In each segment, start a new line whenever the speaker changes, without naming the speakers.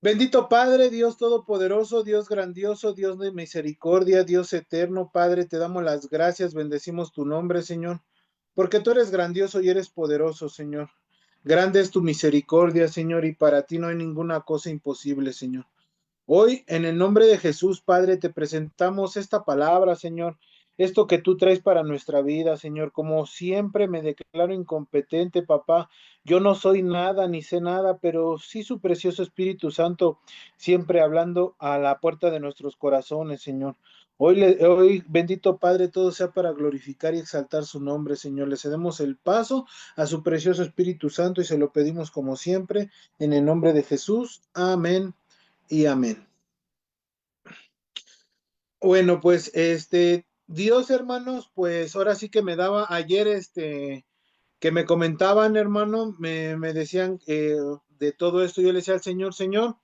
Bendito Padre, Dios Todopoderoso, Dios grandioso, Dios de misericordia, Dios eterno, Padre, te damos las gracias, bendecimos tu nombre, Señor, porque tú eres grandioso y eres poderoso, Señor. Grande es tu misericordia, Señor, y para ti no hay ninguna cosa imposible, Señor. Hoy, en el nombre de Jesús, Padre, te presentamos esta palabra, Señor, esto que tú traes para nuestra vida, Señor. Como siempre me declaro incompetente, papá. Yo no soy nada ni sé nada, pero sí su precioso Espíritu Santo, siempre hablando a la puerta de nuestros corazones, Señor. Hoy, bendito Padre, todo sea para glorificar y exaltar su nombre, Señor. Le cedemos el paso a su precioso Espíritu Santo y se lo pedimos como siempre, en el nombre de Jesús. Amén y amén. Bueno, pues Dios, hermanos, pues ahora sí que me daba ayer, que me comentaban, hermano, me decían de todo esto, yo le decía al Señor, Señor,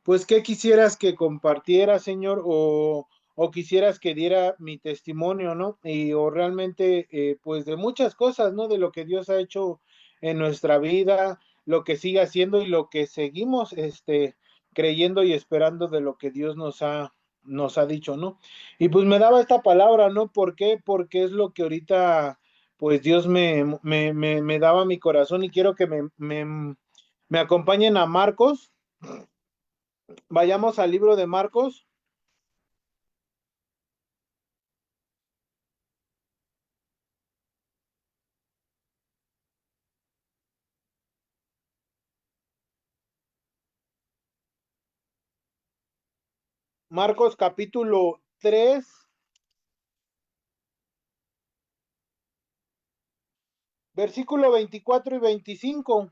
pues qué quisieras que compartiera, Señor, o quisieras que diera mi testimonio, ¿no? Y o realmente, pues de muchas cosas, ¿no? De lo que Dios ha hecho en nuestra vida, lo que sigue haciendo y lo que seguimos, creyendo y esperando de lo que Dios nos ha dicho, ¿no? Y pues me daba esta palabra, ¿no? ¿Por qué? Porque es lo que ahorita, pues Dios me daba a mi corazón y quiero que me acompañen a Marcos. Vayamos al libro de Marcos, Marcos capítulo 3, versículo 24 y 25.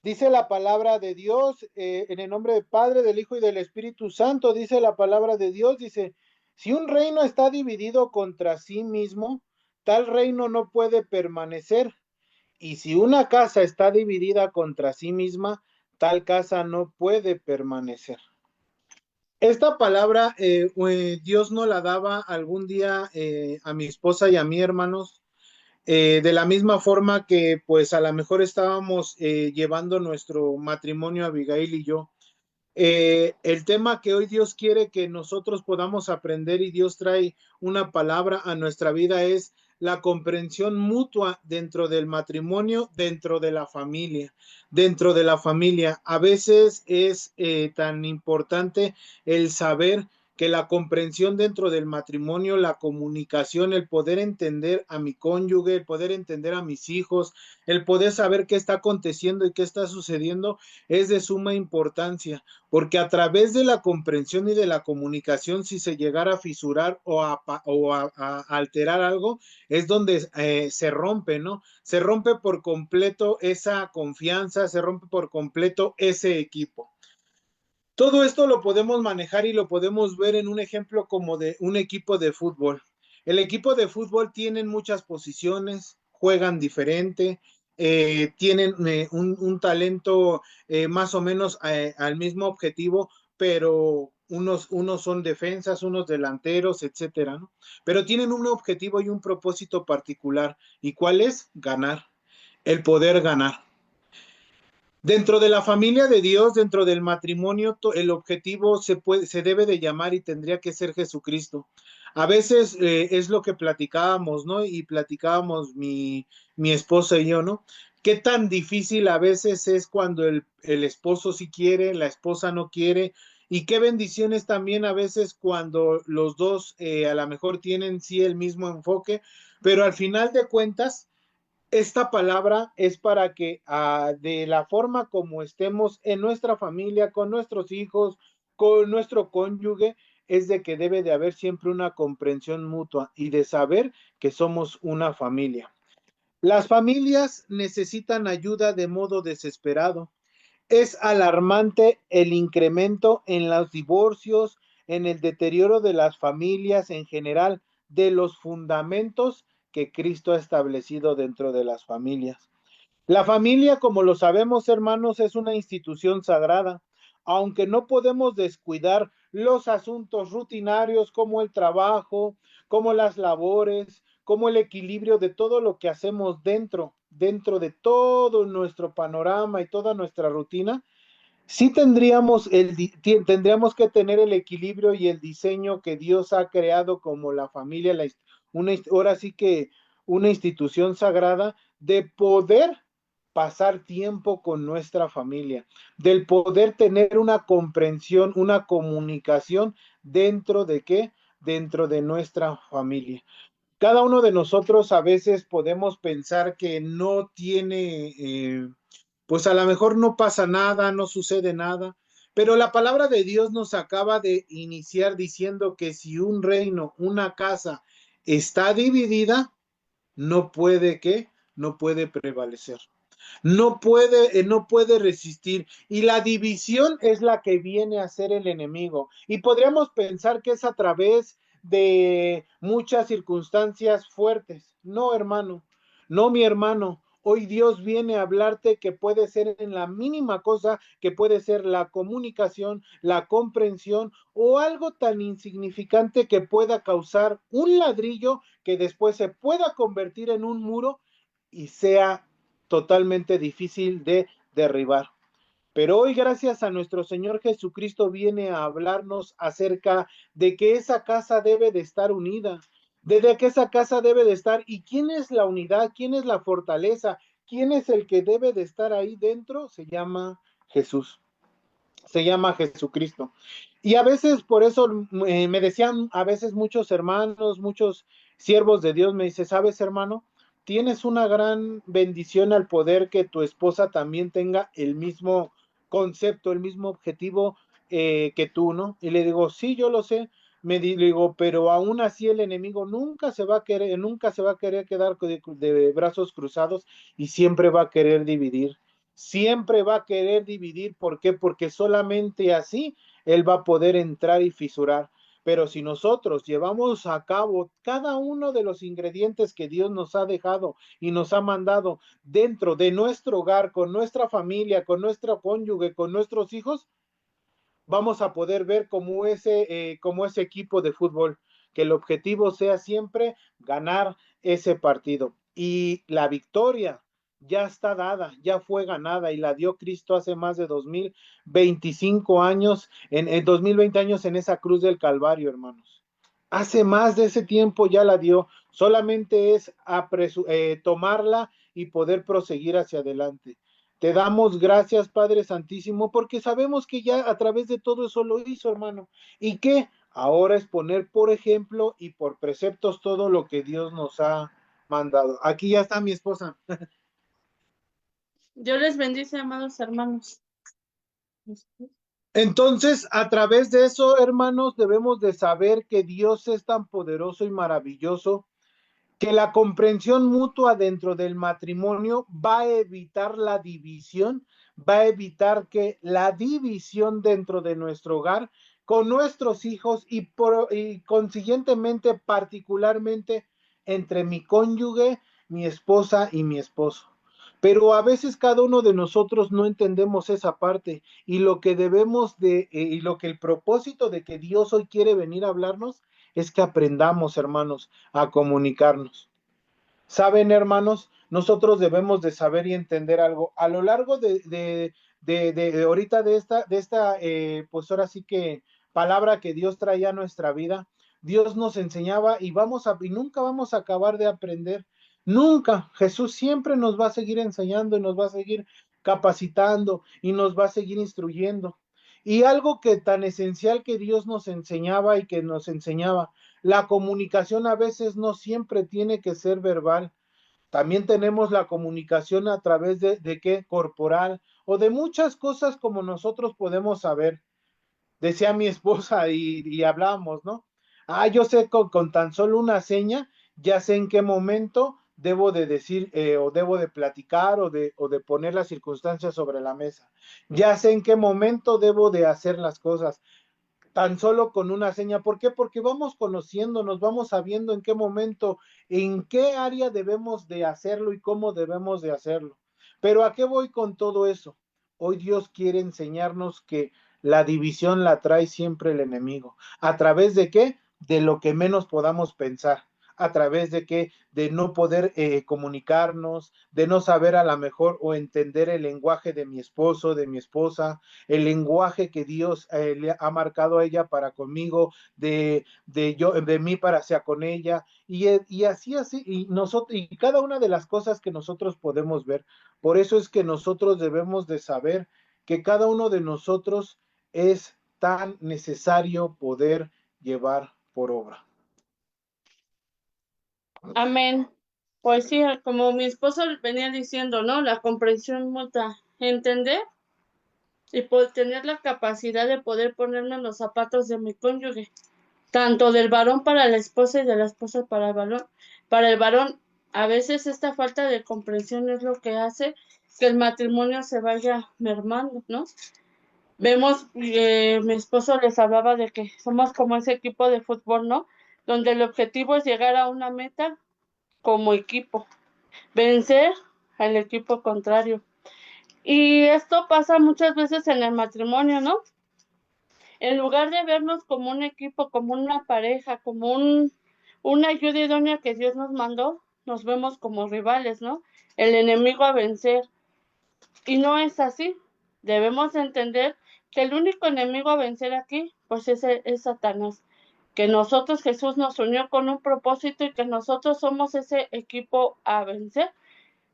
Dice la palabra de Dios, en el nombre del Padre, del Hijo y del Espíritu Santo, dice la palabra de Dios, dice, si un reino está dividido contra sí mismo, tal reino no puede permanecer. Y si una casa está dividida contra sí misma, tal casa no puede permanecer. Esta palabra Dios nos la daba algún día a mi esposa y a mí, hermanos, de la misma forma que pues a lo mejor estábamos llevando nuestro matrimonio, Abigail y yo. El tema que hoy Dios quiere que nosotros podamos aprender y Dios trae una palabra a nuestra vida es la comprensión mutua dentro del matrimonio, dentro de la familia, dentro de la familia. A veces es tan importante el saber que la comprensión dentro del matrimonio, la comunicación, el poder entender a mi cónyuge, el poder entender a mis hijos, el poder saber qué está aconteciendo y qué está sucediendo es de suma importancia porque a través de la comprensión y de la comunicación, si se llegara a fisurar o a alterar algo, es donde se rompe, ¿no? Se rompe por completo esa confianza, se rompe por completo ese equipo. Todo esto lo podemos manejar y lo podemos ver en un ejemplo como de un equipo de fútbol. El equipo de fútbol tienen muchas posiciones, juegan diferente, tienen un talento más o menos al mismo objetivo, pero unos son defensas, unos delanteros, etcétera, ¿no? Pero tienen un objetivo y un propósito particular. ¿Y cuál es? Ganar, el poder ganar. Dentro de la familia de Dios, dentro del matrimonio, el objetivo se debe de llamar y tendría que ser Jesucristo. A veces es lo que platicábamos, ¿no? Y platicábamos mi esposa y yo, ¿no? Qué tan difícil a veces es cuando el esposo sí quiere, la esposa no quiere, y qué bendiciones también a veces cuando los dos a lo mejor tienen sí el mismo enfoque, pero al final de cuentas esta palabra es para que de la forma como estemos en nuestra familia, con nuestros hijos, con nuestro cónyuge, es de que debe de haber siempre una comprensión mutua y de saber que somos una familia. Las familias necesitan ayuda de modo desesperado. Es alarmante el incremento en los divorcios, en el deterioro de las familias en general, de los fundamentos que Cristo ha establecido dentro de las familias. La familia, como lo sabemos, hermanos, es una institución sagrada, aunque no podemos descuidar los asuntos rutinarios como el trabajo, como las labores, como el equilibrio de todo lo que hacemos dentro de todo nuestro panorama y toda nuestra rutina, sí tendríamos que tener el equilibrio y el diseño que Dios ha creado como la familia, ahora sí que una institución sagrada de poder pasar tiempo con nuestra familia, del poder tener una comprensión, una comunicación dentro de qué, dentro de nuestra familia. Cada uno de nosotros a veces podemos pensar que no tiene pues a lo mejor no pasa nada, no sucede nada, pero la palabra de Dios nos acaba de iniciar diciendo que si un reino, una casa está dividida, no puede ¿qué? No puede prevalecer. No puede resistir. Y la división es la que viene a ser el enemigo. Y podríamos pensar que es a través de muchas circunstancias fuertes. No, hermano, no, mi hermano. Hoy Dios viene a hablarte que puede ser en la mínima cosa, que puede ser la comunicación, la comprensión o algo tan insignificante que pueda causar un ladrillo que después se pueda convertir en un muro y sea totalmente difícil de derribar. Pero hoy, gracias a nuestro Señor Jesucristo, viene a hablarnos acerca de que esa casa debe de estar unida, de que esa casa debe de estar. ¿Y quién es la unidad? ¿Quién es la fortaleza? ¿Quién es el que debe de estar ahí dentro? Se llama Jesús, se llama Jesucristo. Y a veces por eso me decían a veces muchos hermanos, muchos siervos de Dios, me dice, ¿sabes, hermano? Tienes una gran bendición al poder que tu esposa también tenga el mismo concepto, el mismo objetivo que tú, ¿no? Y le digo, sí, yo lo sé. Le digo, pero aún así el enemigo nunca se va a querer quedar de brazos cruzados y siempre va a querer dividir. Siempre va a querer dividir. ¿Por qué? Porque solamente así él va a poder entrar y fisurar. Pero si nosotros llevamos a cabo cada uno de los ingredientes que Dios nos ha dejado y nos ha mandado dentro de nuestro hogar, con nuestra familia, con nuestro cónyuge, con nuestros hijos, vamos a poder ver como ese equipo de fútbol, que el objetivo sea siempre ganar ese partido. Y la victoria ya está dada, ya fue ganada y la dio Cristo hace más de 2025 años, en 2020 años en esa cruz del Calvario, hermanos. Hace más de ese tiempo ya la dio, solamente es tomarla y poder proseguir hacia adelante. Te damos gracias, Padre Santísimo, porque sabemos que ya a través de todo eso lo hizo, hermano. Y que ahora es poner por ejemplo y por preceptos todo lo que Dios nos ha mandado. Aquí ya está mi esposa.
Dios les bendice, amados hermanos.
Entonces, a través de eso, hermanos, debemos de saber que Dios es tan poderoso y maravilloso que la comprensión mutua dentro del matrimonio va a evitar la división, va a evitar que la división dentro de nuestro hogar con nuestros hijos y consiguientemente particularmente entre mi cónyuge, mi esposa y mi esposo. Pero a veces cada uno de nosotros no entendemos esa parte y lo que y lo que el propósito de que Dios hoy quiere venir a hablarnos es que aprendamos, hermanos, a comunicarnos. Saben, hermanos, nosotros debemos de saber y entender algo. A lo largo de ahorita pues ahora sí que palabra que Dios traía a nuestra vida, Dios nos enseñaba y nunca vamos a acabar de aprender. Nunca. Jesús siempre nos va a seguir enseñando y nos va a seguir capacitando y nos va a seguir instruyendo. Y algo que tan esencial que Dios nos enseñaba y que nos enseñaba, la comunicación a veces no siempre tiene que ser verbal. También tenemos la comunicación a través de qué, corporal, o de muchas cosas como nosotros podemos saber. Decía mi esposa y hablábamos, ¿no? Yo sé con tan solo una seña, ya sé en qué momento debo de decir o debo de platicar o de poner las circunstancias sobre la mesa. Ya sé en qué momento debo de hacer las cosas tan solo con una seña. ¿Por qué? Porque vamos conociéndonos, vamos sabiendo en qué momento, en qué área debemos de hacerlo y cómo debemos de hacerlo. Pero ¿a qué voy con todo eso? Hoy Dios quiere enseñarnos que la división la trae siempre el enemigo. ¿A través de qué? De lo que menos podamos pensar. a través de que de no poder comunicarnos, de no saber a lo mejor o entender el lenguaje de mi esposo, de mi esposa, el lenguaje que Dios le ha marcado a ella para conmigo, de mí para hacia con ella, y así, y nosotros, y cada una de las cosas que nosotros podemos ver. Por eso es que nosotros debemos de saber que cada uno de nosotros es tan necesario poder llevar por obra.
Amén. Pues sí, como mi esposo venía diciendo, ¿no? La comprensión mutua, entender y tener la capacidad de poder ponerme en los zapatos de mi cónyuge, tanto del varón para la esposa y de la esposa para el varón. Para el varón, a veces esta falta de comprensión es lo que hace que el matrimonio se vaya mermando, ¿no? Vemos, mi esposo les hablaba de que somos como ese equipo de fútbol, ¿no? Donde el objetivo es llegar a una meta como equipo, vencer al equipo contrario. Y esto pasa muchas veces en el matrimonio, ¿no? En lugar de vernos como un equipo, como una pareja, como una ayuda idónea que Dios nos mandó, nos vemos como rivales, ¿no? El enemigo a vencer. Y no es así. Debemos entender que el único enemigo a vencer aquí, pues es Satanás. Que nosotros, Jesús nos unió con un propósito y que nosotros somos ese equipo a vencer.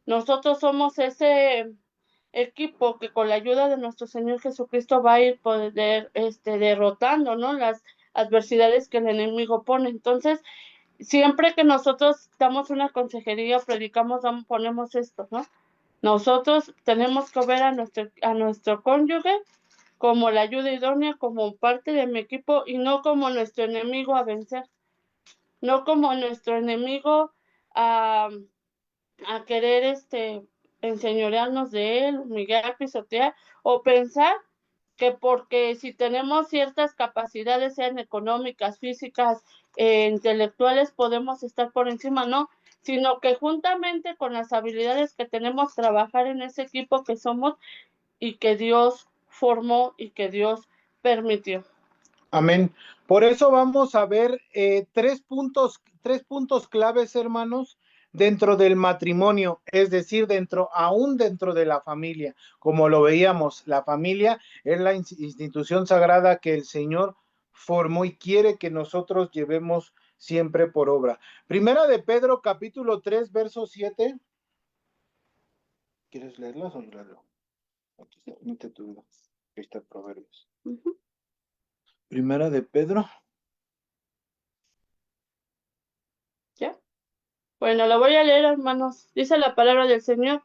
Nosotros somos ese equipo que con la ayuda de nuestro Señor Jesucristo va a ir poder derrotando, ¿no? Las adversidades que el enemigo pone. Entonces, siempre que nosotros damos una consejería, predicamos, ponemos esto, ¿no? Nosotros tenemos que ver a nuestro cónyuge como la ayuda idónea, como parte de mi equipo y no como nuestro enemigo a vencer, no como nuestro enemigo a, a querer enseñorearnos de él, humillar, pisotear o pensar que porque si tenemos ciertas capacidades, sean económicas, físicas, intelectuales, podemos estar por encima, no, sino que juntamente con las habilidades que tenemos, trabajar en ese equipo que somos y que Dios formó y que Dios permitió.
Amén. Por eso vamos a ver tres puntos claves, hermanos, dentro del matrimonio, es decir, aún dentro de la familia. Como lo veíamos, la familia es la institución sagrada que el Señor formó y quiere que nosotros llevemos siempre por obra. Primera de Pedro, capítulo 3, verso 7. ¿Quieres leerlas o yo las leo? Aquí está, mete tu vida. Ahí está Proverbios. Primera de Pedro.
¿Ya? Bueno, lo voy a leer, hermanos. Dice la palabra del Señor.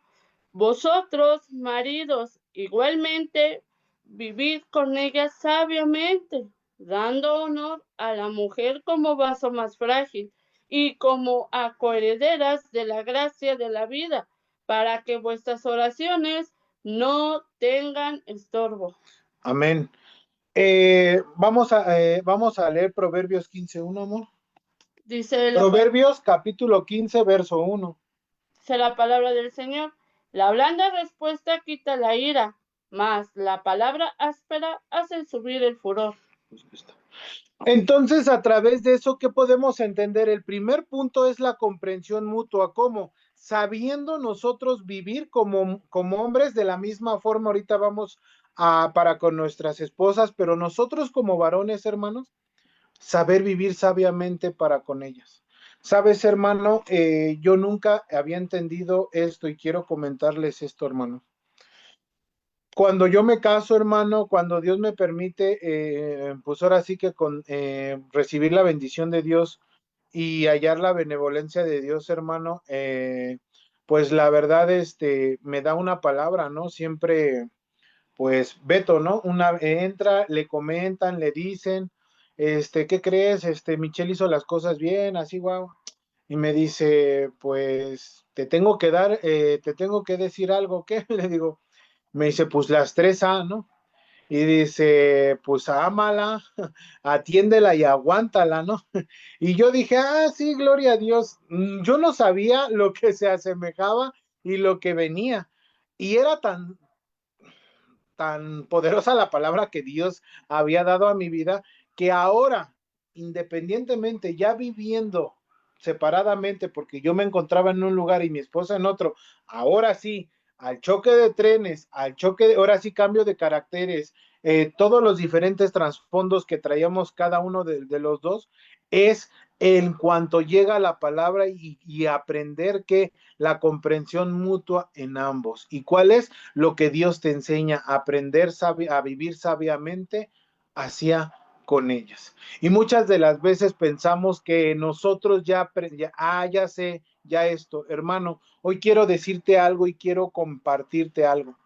Vosotros, maridos, igualmente, vivid con ella sabiamente, dando honor a la mujer como vaso más frágil y como a coherederas de la gracia de la vida, para que vuestras oraciones no tengan estorbo.
Amén. Vamos a leer Proverbios 15:1, amor.
Dice
Proverbios capítulo 15, verso 1.
dice la palabra del Señor. La blanda respuesta quita la ira, mas la palabra áspera hace subir el furor.
Entonces, a través de eso, ¿qué podemos entender? El primer punto es la comprensión mutua. ¿Cómo? Sabiendo nosotros vivir como hombres de la misma forma, ahorita vamos para con nuestras esposas, pero nosotros como varones, hermanos, saber vivir sabiamente para con ellas. Sabes, hermano, yo nunca había entendido esto y quiero comentarles esto, hermano. Cuando yo me caso, hermano, cuando Dios me permite, pues ahora sí que con recibir la bendición de Dios y hallar la benevolencia de Dios, hermano, pues la verdad, me da una palabra, ¿no? Siempre, pues, Beto, ¿no? Entra, le comentan, le dicen, ¿qué crees? Michelle hizo las cosas bien, así, guau. Y me dice, pues, te tengo que decir algo, ¿qué? Le digo, me dice, pues las tres A, ¿no? Y dice, pues ámala, atiéndela y aguántala, ¿no? Y yo dije, ah, sí, gloria a Dios. Yo no sabía lo que se asemejaba y lo que venía. Y era tan poderosa la palabra que Dios había dado a mi vida que ahora, independientemente, ya viviendo separadamente porque yo me encontraba en un lugar y mi esposa en otro, ahora sí, al choque de trenes, ahora sí cambio de caracteres, todos los diferentes trasfondos que traíamos cada uno de los dos, es en cuanto llega la palabra y aprender que la comprensión mutua en ambos. ¿Y cuál es lo que Dios te enseña? Aprender a vivir sabiamente hacia con ellas. Y muchas de las veces pensamos que nosotros ya sé, ya esto, hermano, hoy quiero decirte algo y quiero compartirte algo.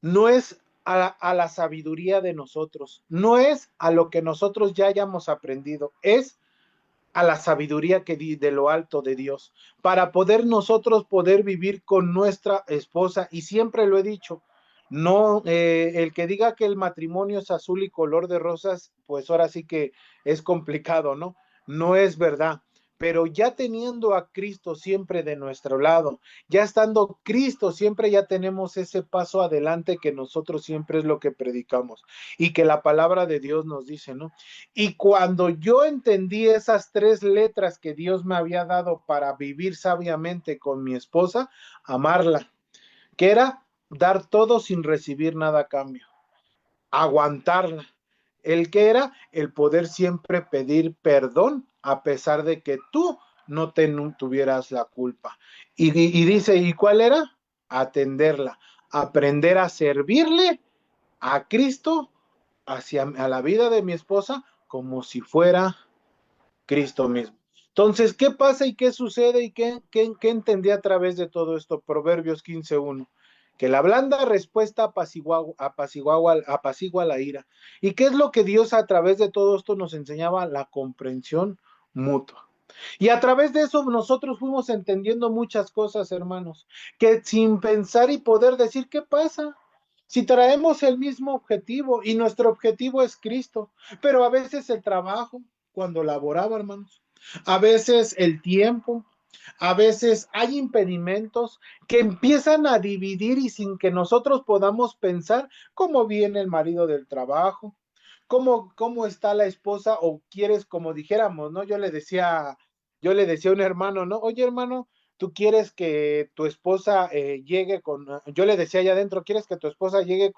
No es a la sabiduría de nosotros, no es a lo que nosotros ya hayamos aprendido, es a la sabiduría de lo alto de Dios, para poder nosotros poder vivir con nuestra esposa. Y siempre lo he dicho, no, el que diga que el matrimonio es azul y color de rosas, pues ahora sí que es complicado, ¿no? No es verdad. Pero ya teniendo a Cristo siempre de nuestro lado, ya estando Cristo siempre, ya tenemos ese paso adelante que nosotros siempre es lo que predicamos y que la palabra de Dios nos dice, ¿no? Y cuando yo entendí esas 3 letras que Dios me había dado para vivir sabiamente con mi esposa, amarla, que era dar todo sin recibir nada a cambio, aguantarla, el que era el poder siempre pedir perdón a pesar de que tú no tuvieras la culpa. Y dice, ¿y cuál era? Atenderla, aprender a servirle a Cristo a la vida de mi esposa como si fuera Cristo mismo. Entonces, ¿qué pasa y qué sucede y qué entendí a través de todo esto? Proverbios 15:1, que la blanda respuesta apacigua la ira. ¿Y qué es lo que Dios a través de todo esto nos enseñaba? La comprensión mutua. Y a través de eso nosotros fuimos entendiendo muchas cosas, hermanos, que sin pensar y poder decir, ¿qué pasa? Si traemos el mismo objetivo y nuestro objetivo es Cristo, pero a veces el trabajo, cuando laboraba, hermanos, a veces el tiempo, a veces hay impedimentos que empiezan a dividir y sin que nosotros podamos pensar cómo viene el marido del trabajo, cómo está la esposa o quieres, como dijéramos, ¿no? Yo le decía a un hermano, ¿no? Oye, hermano, tú quieres que tu esposa llegue yo le decía allá adentro, ¿quieres que tu esposa llegue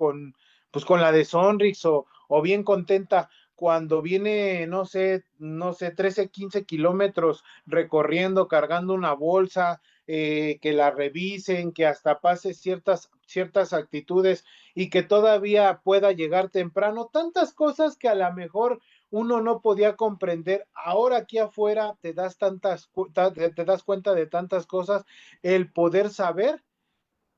pues con la de Sonrix o bien contenta cuando viene, no sé, 13, 15 kilómetros recorriendo, cargando una bolsa, que la revisen, que hasta pase ciertas actitudes y que todavía pueda llegar temprano, tantas cosas que a lo mejor uno no podía comprender. Ahora aquí afuera te das cuenta de tantas cosas, el poder saber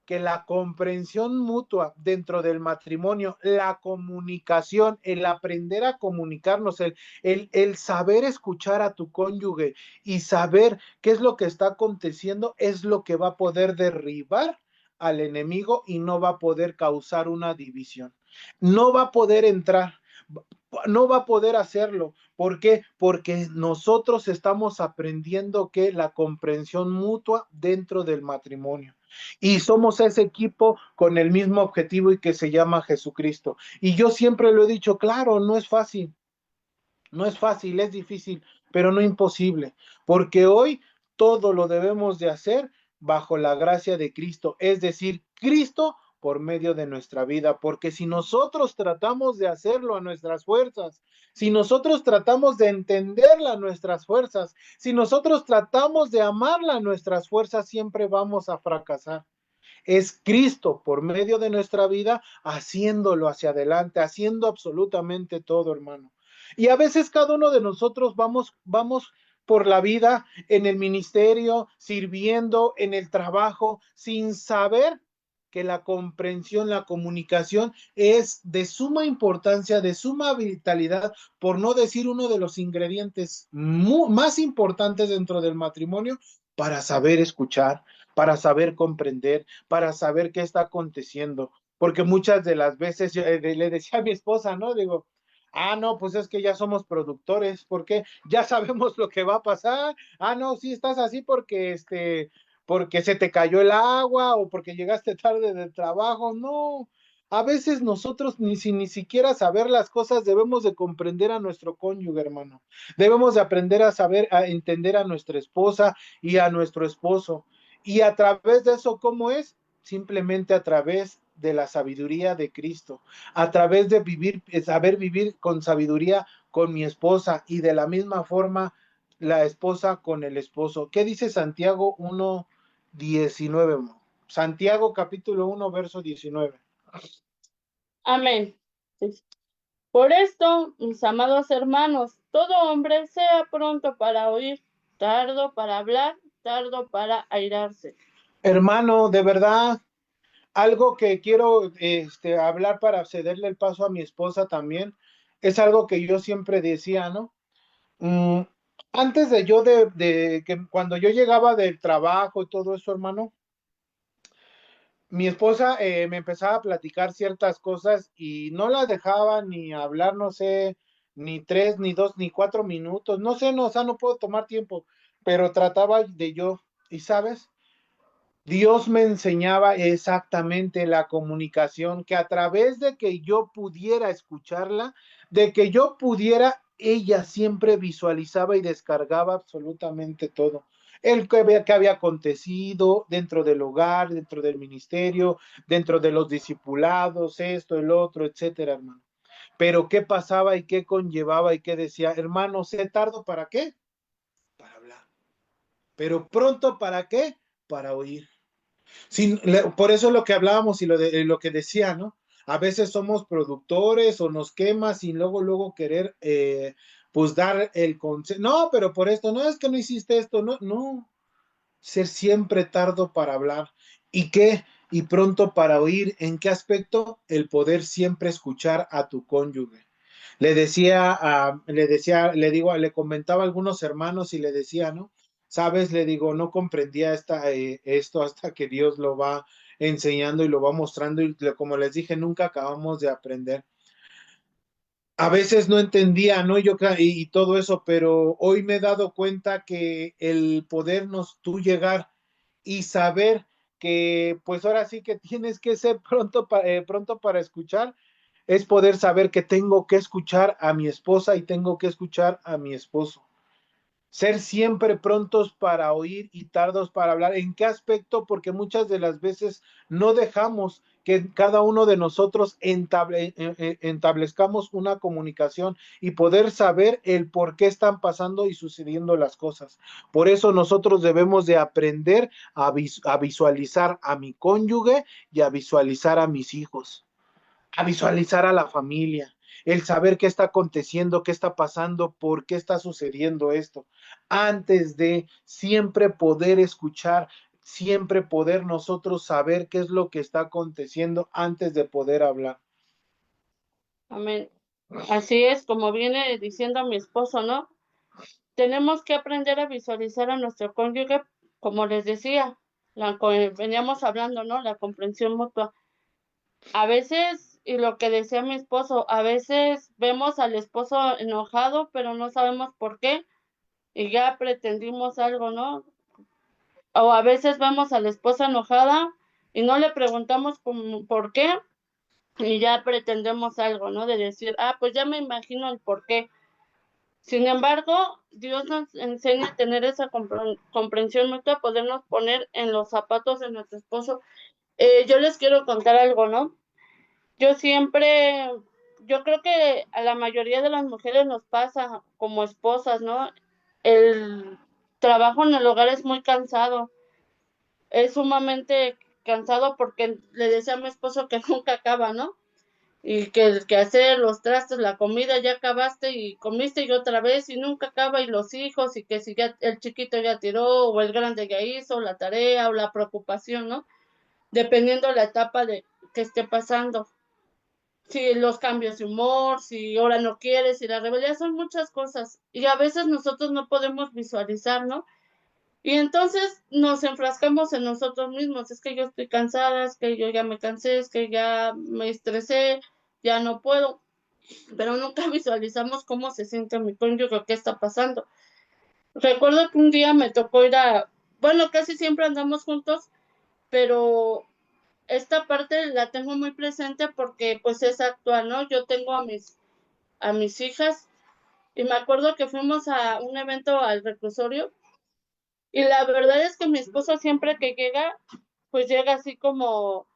que la comprensión mutua dentro del matrimonio, la comunicación, el aprender a comunicarnos, el saber escuchar a tu cónyuge y saber qué es lo que está aconteciendo, es lo que va a poder derribar al enemigo y no va a poder causar una división. No va a poder entrar, no va a poder hacerlo. ¿Por qué? Porque nosotros estamos aprendiendo que la comprensión mutua dentro del matrimonio. Y somos ese equipo con el mismo objetivo y que se llama Jesucristo. Y yo siempre lo he dicho, claro, no es fácil, no es fácil, es difícil, pero no imposible, porque hoy todo lo debemos de hacer bajo la gracia de Cristo, es decir, Cristo por medio de nuestra vida, porque si nosotros tratamos de hacerlo a nuestras fuerzas, si nosotros tratamos de entenderla a nuestras fuerzas, si nosotros tratamos de amarla a nuestras fuerzas, siempre vamos a fracasar. Es Cristo por medio de nuestra vida haciéndolo hacia adelante, haciendo absolutamente todo, hermano. Y a veces cada uno de nosotros vamos por la vida en el ministerio, sirviendo en el trabajo, sin saber que la comprensión, la comunicación es de suma importancia, de suma vitalidad, por no decir uno de los ingredientes más importantes dentro del matrimonio para saber escuchar, para saber comprender, para saber qué está aconteciendo. Porque muchas de las veces yo, le decía a mi esposa, ¿no? Digo, no, pues es que ya somos productores, porque ya sabemos lo que va a pasar. No, sí, estás así porque se te cayó el agua o porque llegaste tarde del trabajo. No, A veces nosotros ni siquiera saber las cosas debemos de comprender a nuestro cónyuge, hermano. Debemos de aprender a saber, a entender a nuestra esposa y a nuestro esposo. Y a través de eso, ¿cómo es? Simplemente a través de la sabiduría de Cristo, a través de vivir, saber vivir con sabiduría con mi esposa y de la misma forma la esposa con el esposo. ¿Qué dice Santiago 1:19? Santiago capítulo 1, verso 19.
Amén. Sí. Por esto, mis amados hermanos, todo hombre sea pronto para oír, tardo para hablar, tardo para airarse.
Hermano, de verdad, algo que quiero hablar para cederle el paso a mi esposa también, es algo que yo siempre decía, ¿no? Mm, antes de yo, de que cuando yo llegaba del trabajo y todo eso, hermano, mi esposa me empezaba a platicar ciertas cosas y no las dejaba ni hablar, no sé, ni 3, ni 2, ni 4 minutos, no sé, no, o sea, no puedo tomar tiempo, pero trataba de yo, y sabes, Dios me enseñaba exactamente la comunicación, que a través de que yo pudiera escucharla, de que yo pudiera, ella siempre visualizaba y descargaba absolutamente todo. El que había acontecido dentro del hogar, dentro del ministerio, dentro de los discipulados, esto, el otro, etcétera, hermano. Pero qué pasaba y qué conllevaba y qué decía, hermano, ¿sé tardo para qué? Para hablar. Pero pronto para qué? Para oír. Sí, por eso lo que hablábamos y lo que decía, ¿no? A veces somos productores o nos quemas y luego querer, pues dar el consejo. No, pero por esto, no es que no hiciste esto, no, no. Ser siempre tardo para hablar. ¿Y qué? Y pronto para oír. ¿En qué aspecto? El poder siempre escuchar a tu cónyuge. Le digo, le comentaba a algunos hermanos y le decía, ¿no? Sabes, le digo, no comprendía esto hasta que Dios lo va enseñando y lo va mostrando y como les dije, nunca acabamos de aprender. A veces no entendía, ¿no? Y todo eso, pero hoy me he dado cuenta que el podernos tú llegar y saber que pues ahora sí que tienes que ser pronto para escuchar, es poder saber que tengo que escuchar a mi esposa y tengo que escuchar a mi esposo. Ser siempre prontos para oír y tardos para hablar. ¿En qué aspecto? Porque muchas de las veces no dejamos que cada uno de nosotros establezcamos una comunicación y poder saber el por qué están pasando y sucediendo las cosas. Por eso nosotros debemos de aprender a visualizar a mi cónyuge y a visualizar a mis hijos, a visualizar a la familia, el saber qué está aconteciendo, qué está pasando, por qué está sucediendo esto, antes de siempre poder escuchar, siempre poder nosotros saber qué es lo que está aconteciendo antes de poder hablar.
Amén. Así es, como viene diciendo mi esposo, ¿no? Tenemos que aprender a visualizar a nuestro cónyuge, como les decía, veníamos hablando, ¿no? La comprensión mutua. A veces, y lo que decía mi esposo, a veces vemos al esposo enojado, pero no sabemos por qué, y ya pretendimos algo, ¿no? O a veces vemos a la esposa enojada y no le preguntamos por qué, y ya pretendemos algo, ¿no? De decir, ah, pues ya me imagino el por qué. Sin embargo, Dios nos enseña a tener esa comprensión mutua, podernos poner en los zapatos de nuestro esposo. Yo les quiero contar algo, ¿no? Yo siempre, yo creo que a la mayoría de las mujeres nos pasa como esposas, ¿no? El trabajo en el hogar es muy cansado, es sumamente cansado porque le decía a mi esposo que nunca acaba, ¿no? Y que el que hacer los trastes, la comida, ya acabaste y comiste y otra vez y nunca acaba y los hijos y que si ya el chiquito ya tiró o el grande ya hizo la tarea o la preocupación, ¿no? Dependiendo la etapa de que esté pasando. Si los cambios de humor, si ahora no quieres, si la rebeldía, son muchas cosas y a veces nosotros no podemos visualizar, ¿no? Y entonces nos enfrascamos en nosotros mismos, es que yo estoy cansada, es que yo ya me cansé, es que ya me estresé, ya no puedo, pero nunca visualizamos cómo se siente mi cónyuge, qué está pasando. Recuerdo que un día me tocó ir bueno, casi siempre andamos juntos, pero esta parte la tengo muy presente porque pues es actual, ¿no? Yo tengo a mis hijas y me acuerdo que fuimos a un evento al reclusorio y la verdad es que mi esposo siempre que llega, pues llega así como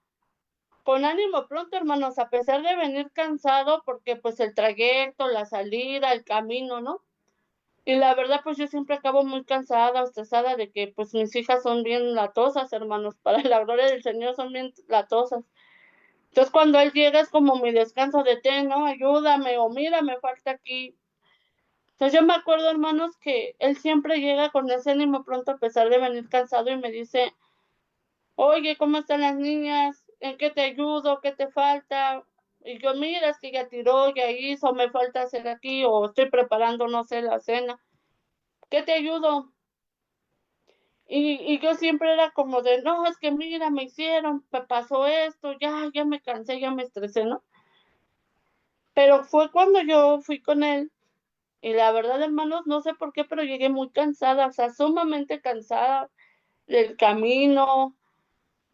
con ánimo pronto, hermanos, a pesar de venir cansado porque pues el trayecto, la salida, el camino, ¿no? Y la verdad, pues yo siempre acabo muy cansada, estresada de que pues mis hijas son bien latosas, hermanos, para la gloria del Señor son bien latosas. Entonces cuando él llega es como mi descanso de té, ¿no? Ayúdame o mira, me falta aquí. Entonces yo me acuerdo, hermanos, que él siempre llega con ese ánimo pronto a pesar de venir cansado y me dice, oye, ¿cómo están las niñas? ¿En qué te ayudo? ¿Qué te falta? Y yo, mira, es que ya tiró, ya hizo, me falta hacer aquí o estoy preparando, no sé, la cena. ¿Qué te ayudo? Y yo siempre era como de, no, es que mira, me hicieron, me pasó esto, ya me cansé, ya me estresé, ¿no? Pero fue cuando yo fui con él y la verdad, hermanos, no sé por qué, pero llegué muy cansada, o sea, sumamente cansada del camino.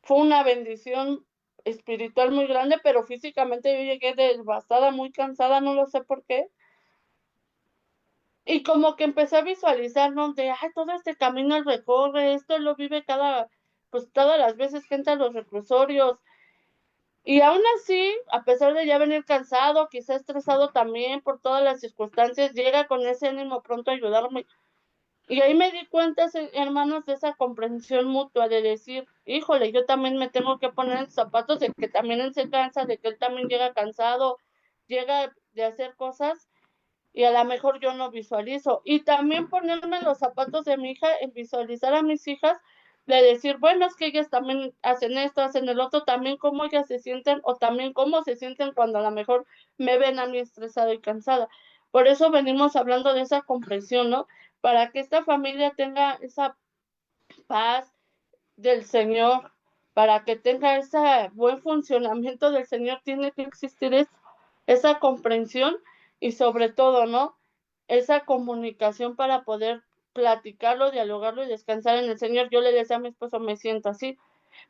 Fue una bendición espiritual muy grande, pero físicamente yo llegué devastada, muy cansada, no lo sé por qué. Y como que empecé a visualizar, ¿no? De, ay, todo este camino él recorre, esto él lo vive pues todas las veces que entra a los reclusorios. Y aún así, a pesar de ya venir cansado, quizá estresado también por todas las circunstancias, llega con ese ánimo pronto a ayudarme. Y ahí me di cuenta, hermanos, de esa comprensión mutua, de decir, híjole, yo también me tengo que poner en sus zapatos, de que también él se cansa, de que él también llega cansado, llega de hacer cosas y a lo mejor yo no visualizo. Y también ponerme en los zapatos de mi hija, en visualizar a mis hijas, de decir, bueno, es que ellas también hacen esto, hacen el otro, también cómo ellas se sienten o también cómo se sienten cuando a lo mejor me ven a mí estresada y cansada. Por eso venimos hablando de esa comprensión, ¿no? Para que esta familia tenga esa paz del Señor, para que tenga ese buen funcionamiento del Señor, tiene que existir esa comprensión y sobre todo, ¿no? Esa comunicación para poder platicarlo, dialogarlo y descansar en el Señor. Yo le decía a mi esposo, me siento así,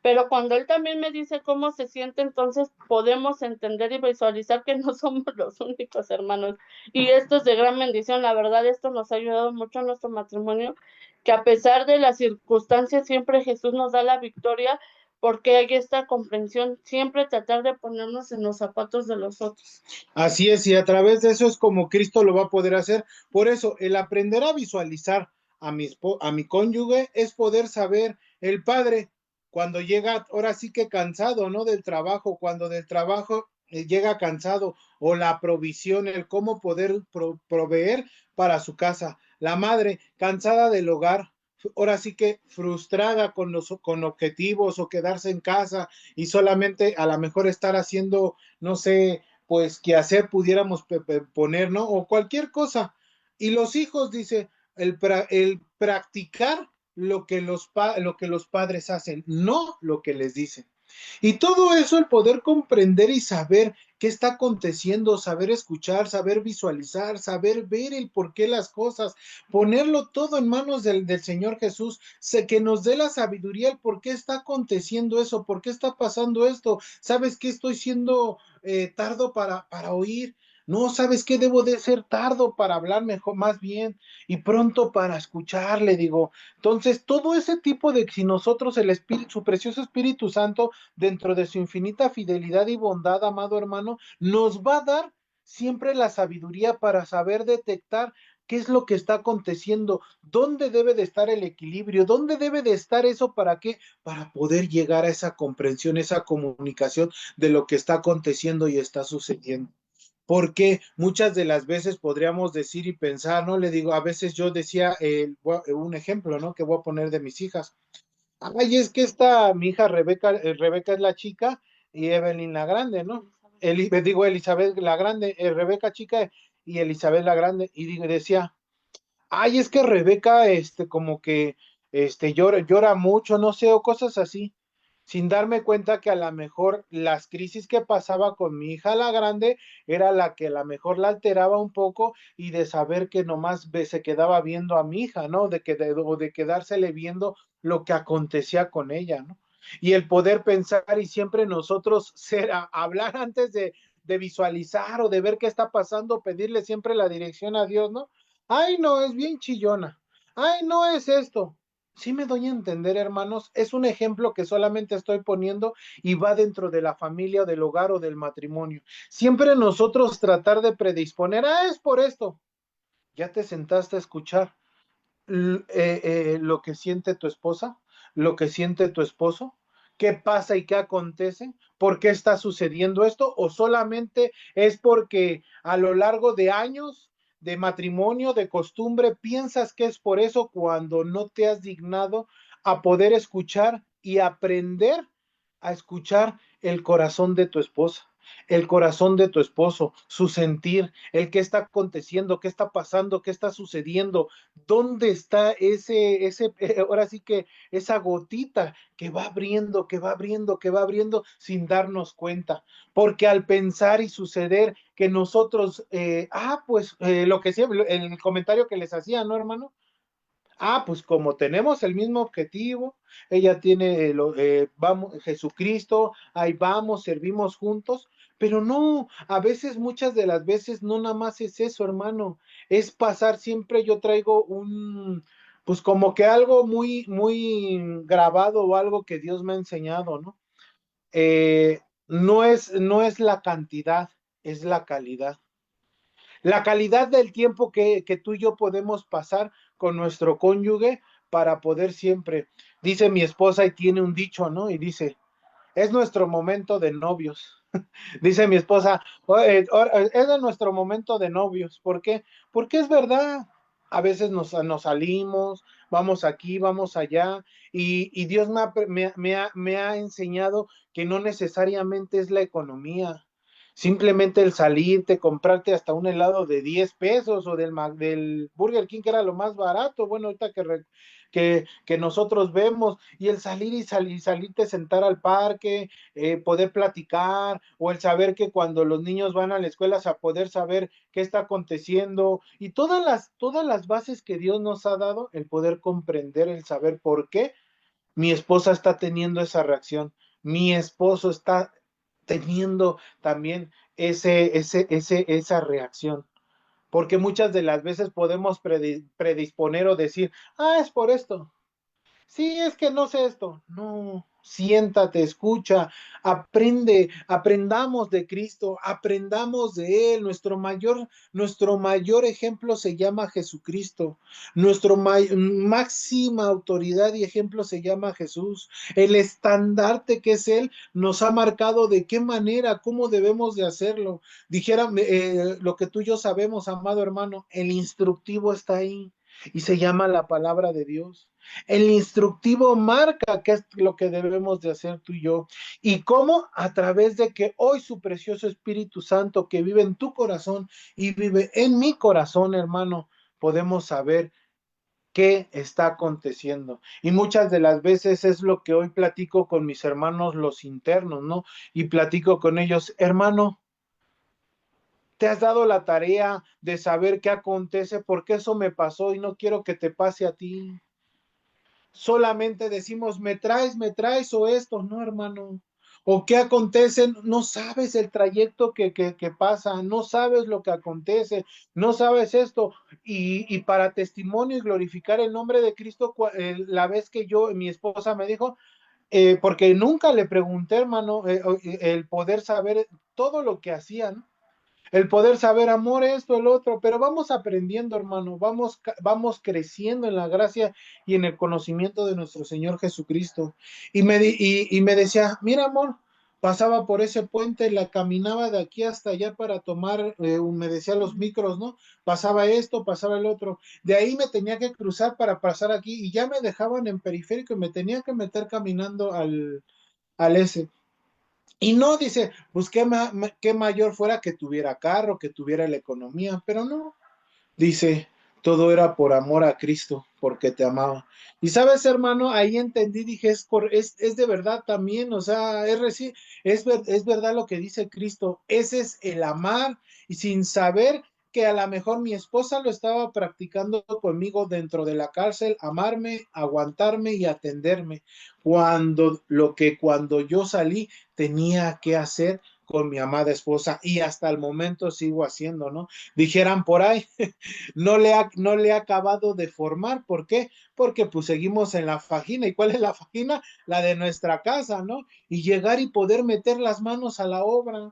pero cuando él también me dice cómo se siente, entonces podemos entender y visualizar que no somos los únicos hermanos. Y esto es de gran bendición, la verdad, esto nos ha ayudado mucho en nuestro matrimonio, que a pesar de las circunstancias, siempre Jesús nos da la victoria porque hay esta comprensión, siempre tratar de ponernos en los zapatos de los otros.
Así es, y a través de eso es como Cristo lo va a poder hacer. Por eso, el aprender a visualizar a mi cónyuge es poder saber el Padre cuando llega, ahora sí que cansado, ¿no? Del trabajo, cuando del trabajo llega cansado, o la provisión, el cómo poder proveer para su casa. La madre cansada del hogar, ahora sí que frustrada con objetivos o quedarse en casa y solamente a lo mejor estar haciendo, no sé, pues que hacer pudiéramos poner, ¿no? O cualquier cosa. Y los hijos, dice, el practicar lo que los padres hacen, no lo que les dicen. Y todo eso, el poder comprender y saber qué está aconteciendo, saber escuchar, saber visualizar, saber ver el por qué las cosas, ponerlo todo en manos del Señor Jesús, que nos dé la sabiduría, el por qué está aconteciendo eso, por qué está pasando esto, sabes que estoy siendo tardo para oír. No, ¿sabes qué? Debo de ser tardo para hablar mejor, más bien, y pronto para escuchar, le digo. Entonces, todo ese tipo de, si nosotros el Espíritu, su precioso Espíritu Santo, dentro de su infinita fidelidad y bondad, amado hermano, nos va a dar siempre la sabiduría para saber detectar qué es lo que está aconteciendo, dónde debe de estar el equilibrio, dónde debe de estar eso, para qué, para poder llegar a esa comprensión, esa comunicación de lo que está aconteciendo y está sucediendo. Porque muchas de las veces podríamos decir y pensar, ¿no? Le digo, a veces yo decía, un ejemplo, ¿no? Que voy a poner de mis hijas. Ay, es que mi hija Rebeca, Rebeca es la chica y Evelyn la grande, ¿no? Digo, Elizabeth la grande, Rebeca chica y Elizabeth la grande. Y decía, ay, es que Rebeca, como que, llora mucho, no sé, o cosas así, sin darme cuenta que a lo mejor las crisis que pasaba con mi hija la grande era la que a lo mejor la alteraba un poco, y de saber que nomás se quedaba viendo a mi hija, ¿no? O de quedársele viendo lo que acontecía con ella, ¿no? y el poder pensar y siempre nosotros hablar antes de visualizar o de ver qué está pasando, pedirle siempre la dirección a Dios, ¿no? Ay, no, es bien chillona. Ay, no es esto. Sí me doy a entender, hermanos, es un ejemplo que solamente estoy poniendo y va dentro de la familia, del hogar o del matrimonio. Siempre nosotros tratar de predisponer, es por esto. ¿Ya te sentaste a escuchar lo que siente tu esposa, lo que siente tu esposo? ¿Qué pasa y qué acontece? ¿Por qué está sucediendo esto? ¿O solamente es porque a lo largo de años de matrimonio, de costumbre, piensas que es por eso cuando no te has dignado a poder escuchar y aprender a escuchar el corazón de tu esposa, el corazón de tu esposo, su sentir, el qué está aconteciendo, qué está pasando, qué está sucediendo, dónde está ahora sí que esa gotita que va abriendo, que va abriendo, que va abriendo sin darnos cuenta? Porque al pensar y suceder que nosotros, pues lo que siempre, el comentario que les hacía, ¿no, hermano? Pues como tenemos el mismo objetivo, ella tiene, vamos, Jesucristo, ahí vamos, servimos juntos, pero no, a veces, muchas de las veces, no nada más es eso, hermano, es pasar siempre, yo traigo pues como que algo muy, muy grabado o algo que Dios me ha enseñado, ¿no? No es la cantidad, es la calidad. La calidad del tiempo que tú y yo podemos pasar con nuestro cónyuge para poder siempre, dice mi esposa y tiene un dicho, ¿no? Y dice, es nuestro momento de novios. Dice mi esposa, es de nuestro momento de novios. ¿Por qué? Porque es verdad. A veces nos salimos, vamos aquí, vamos allá, y Dios me ha enseñado que no necesariamente es la economía. Simplemente el salirte, comprarte hasta un helado de 10 pesos o del Burger King, que era lo más barato, bueno, ahorita que nosotros vemos, y el salir y salirte a sentar al parque, poder platicar, o el saber que cuando los niños van a la escuela, a poder saber qué está aconteciendo, y todas las bases que Dios nos ha dado, el poder comprender, el saber por qué mi esposa está teniendo esa reacción, mi esposo está teniendo también esa reacción. Porque muchas de las veces podemos predisponer o decir, es por esto. Sí, es que no sé esto. No, siéntate, escucha, aprendamos de Cristo, aprendamos de Él. Nuestro mayor ejemplo se llama Jesucristo. Nuestro máxima autoridad y ejemplo se llama Jesús. El estandarte que es Él nos ha marcado de qué manera, cómo debemos de hacerlo. Dijera lo que tú y yo sabemos, amado hermano, el instructivo está ahí y se llama la palabra de Dios. El instructivo marca qué es lo que debemos de hacer tú y yo. Y cómo, a través de que hoy su precioso Espíritu Santo que vive en tu corazón y vive en mi corazón, hermano, podemos saber qué está aconteciendo. Y muchas de las veces es lo que hoy platico con mis hermanos los internos, ¿no? Y platico con ellos, hermano, ¿te has dado la tarea de saber qué acontece? Porque eso me pasó y no quiero que te pase a ti. Solamente decimos, me traes o esto, no, hermano. O qué acontece, no sabes el trayecto que pasa, no sabes lo que acontece, no sabes esto. Y para testimonio y glorificar el nombre de Cristo, la vez que mi esposa me dijo, porque nunca le pregunté, hermano, el poder saber todo lo que hacían, el poder saber amor, esto, el otro, pero vamos aprendiendo, hermano, vamos creciendo en la gracia y en el conocimiento de nuestro Señor Jesucristo. Y me decía, mira, amor, pasaba por ese puente, la caminaba de aquí hasta allá para tomar, me decía los micros, ¿no? Pasaba esto, pasaba el otro. De ahí me tenía que cruzar para pasar aquí y ya me dejaban en periférico y me tenía que meter caminando al ese. Y no, dice, pues qué mayor fuera que tuviera carro, que tuviera la economía, pero no, dice, todo era por amor a Cristo, porque te amaba. Y sabes, hermano, ahí entendí, dije, es de verdad también, o sea, es verdad lo que dice Cristo, ese es el amar, y sin saber que a lo mejor mi esposa lo estaba practicando conmigo dentro de la cárcel, amarme, aguantarme y atenderme, cuando yo salí tenía que hacer con mi amada esposa y hasta el momento sigo haciendo, ¿no? Dijeran por ahí, no le ha acabado de formar, ¿por qué? Porque pues seguimos en la fajina. ¿Y cuál es la fajina? La de nuestra casa, ¿no? Y llegar y poder meter las manos a la obra.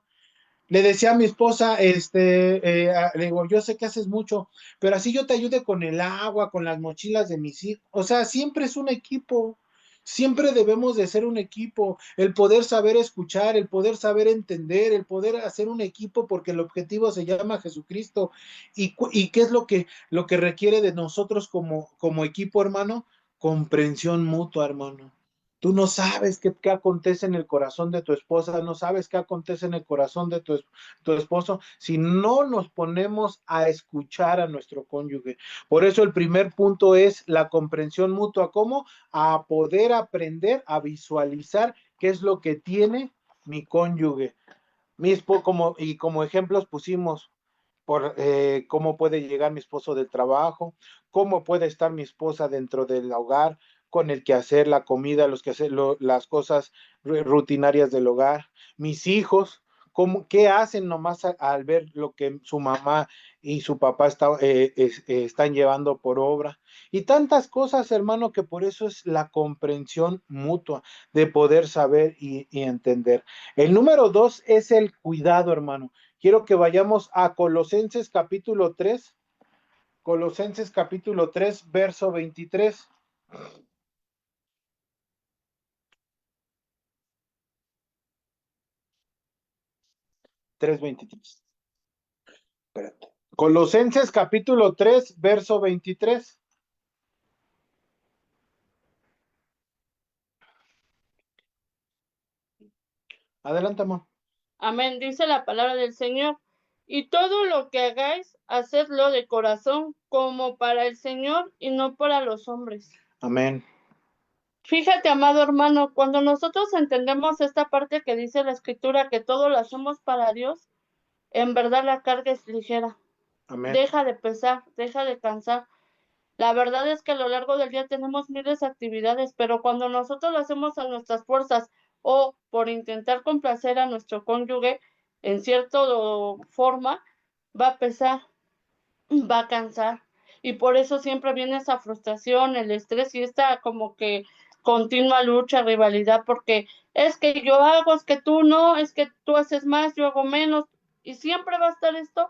Le decía a mi esposa, le digo, yo sé que haces mucho, pero así yo te ayude con el agua, con las mochilas de mis hijos. O sea, siempre es un equipo. Siempre debemos de ser un equipo, el poder saber escuchar, el poder saber entender, el poder hacer un equipo porque el objetivo se llama Jesucristo. ¿Y qué es lo que requiere de nosotros como equipo, hermano? Comprensión mutua, hermano. Tú no sabes qué acontece en el corazón de tu esposa, no sabes qué acontece en el corazón de tu esposo si no nos ponemos a escuchar a nuestro cónyuge. Por eso el primer punto es la comprensión mutua. ¿Cómo? A poder aprender a visualizar qué es lo que tiene mi cónyuge. Como ejemplos pusimos cómo puede llegar mi esposo del trabajo, cómo puede estar mi esposa dentro del hogar, con el quehacer, la comida, las cosas rutinarias del hogar, mis hijos, qué hacen nomás al ver lo que su mamá y su papá están llevando por obra. Y tantas cosas, hermano, que por eso es la comprensión mutua de poder saber y entender. El número 2 es el cuidado, hermano. Quiero que vayamos a Colosenses capítulo 3, verso 23. 3:23. Espérate. Colosenses capítulo 3, verso 23. Adelante, amor.
Amén, dice la palabra del Señor. Y todo lo que hagáis, hacedlo de corazón, como para el Señor y no para los hombres.
Amén.
Fíjate, amado hermano, cuando nosotros entendemos esta parte que dice la Escritura, que todo lo hacemos para Dios, en verdad la carga es ligera.
Amén.
Deja de pesar, deja de cansar. La verdad es que a lo largo del día tenemos miles de actividades, pero cuando nosotros lo hacemos a nuestras fuerzas o por intentar complacer a nuestro cónyuge en cierta forma, va a pesar, va a cansar. Y por eso siempre viene esa frustración, el estrés y esta como que continua lucha, rivalidad, porque es que yo hago, es que tú no, es que tú haces más, yo hago menos. Y siempre va a estar esto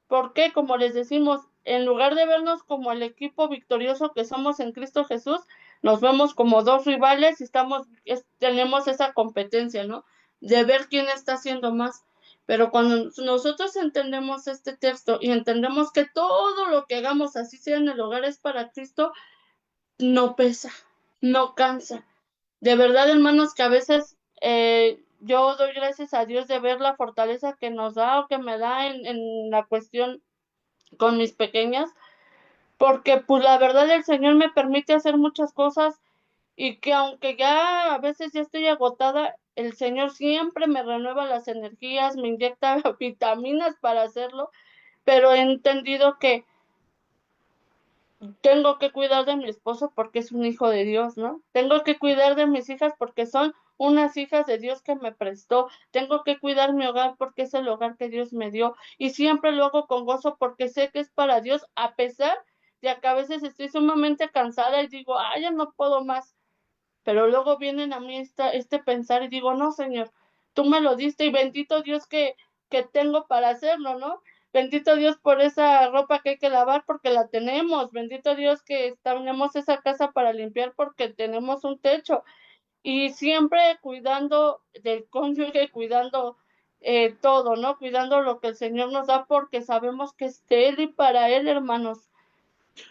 porque, como les decimos, en lugar de vernos como el equipo victorioso que somos en Cristo Jesús, nos vemos como dos rivales y tenemos esa competencia, ¿no? De ver quién está haciendo más. Pero cuando nosotros entendemos este texto y entendemos que todo lo que hagamos, así sea en el hogar, es para Cristo, no pesa, no cansa. De verdad, hermanos, que a veces yo doy gracias a Dios de ver la fortaleza que nos da o que me da en la cuestión con mis pequeñas, porque pues la verdad el Señor me permite hacer muchas cosas y que aunque ya a veces ya estoy agotada, el Señor siempre me renueva las energías, me inyecta vitaminas para hacerlo, pero he entendido que tengo que cuidar de mi esposo porque es un hijo de Dios, ¿no? Tengo que cuidar de mis hijas porque son unas hijas de Dios que me prestó. Tengo que cuidar mi hogar porque es el hogar que Dios me dio. Y siempre lo hago con gozo porque sé que es para Dios, a pesar de que a veces estoy sumamente cansada y digo, ay, ya no puedo más. Pero luego vienen a mí este pensar y digo, no, Señor, tú me lo diste y bendito Dios que tengo para hacerlo, ¿no? Bendito Dios por esa ropa que hay que lavar porque la tenemos. Bendito Dios que tenemos esa casa para limpiar porque tenemos un techo. Y siempre cuidando del cónyuge, cuidando todo, ¿no? Cuidando lo que el Señor nos da porque sabemos que es de Él y para Él, hermanos.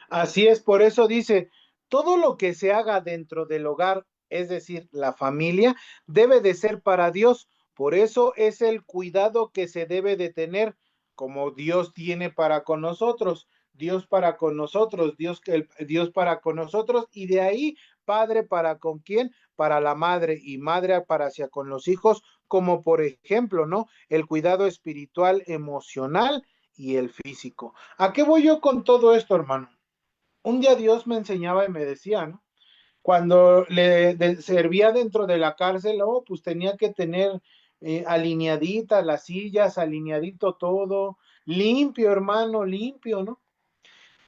Así es, por eso dice, todo lo que se haga dentro del hogar, es decir, la familia, debe de ser para Dios. Por eso es el cuidado que se debe de tener, como Dios tiene para con nosotros, Dios para con nosotros, Dios para con nosotros, y de ahí, padre para con quién, para la madre y madre para hacia con los hijos, como por ejemplo, ¿no? El cuidado espiritual, emocional y el físico. ¿A qué voy yo con todo esto, hermano? Un día Dios me enseñaba y me decía, ¿no? Cuando servía dentro de la cárcel, oh, pues tenía que tener alineaditas las sillas, alineadito todo, limpio, hermano, limpio, ¿no?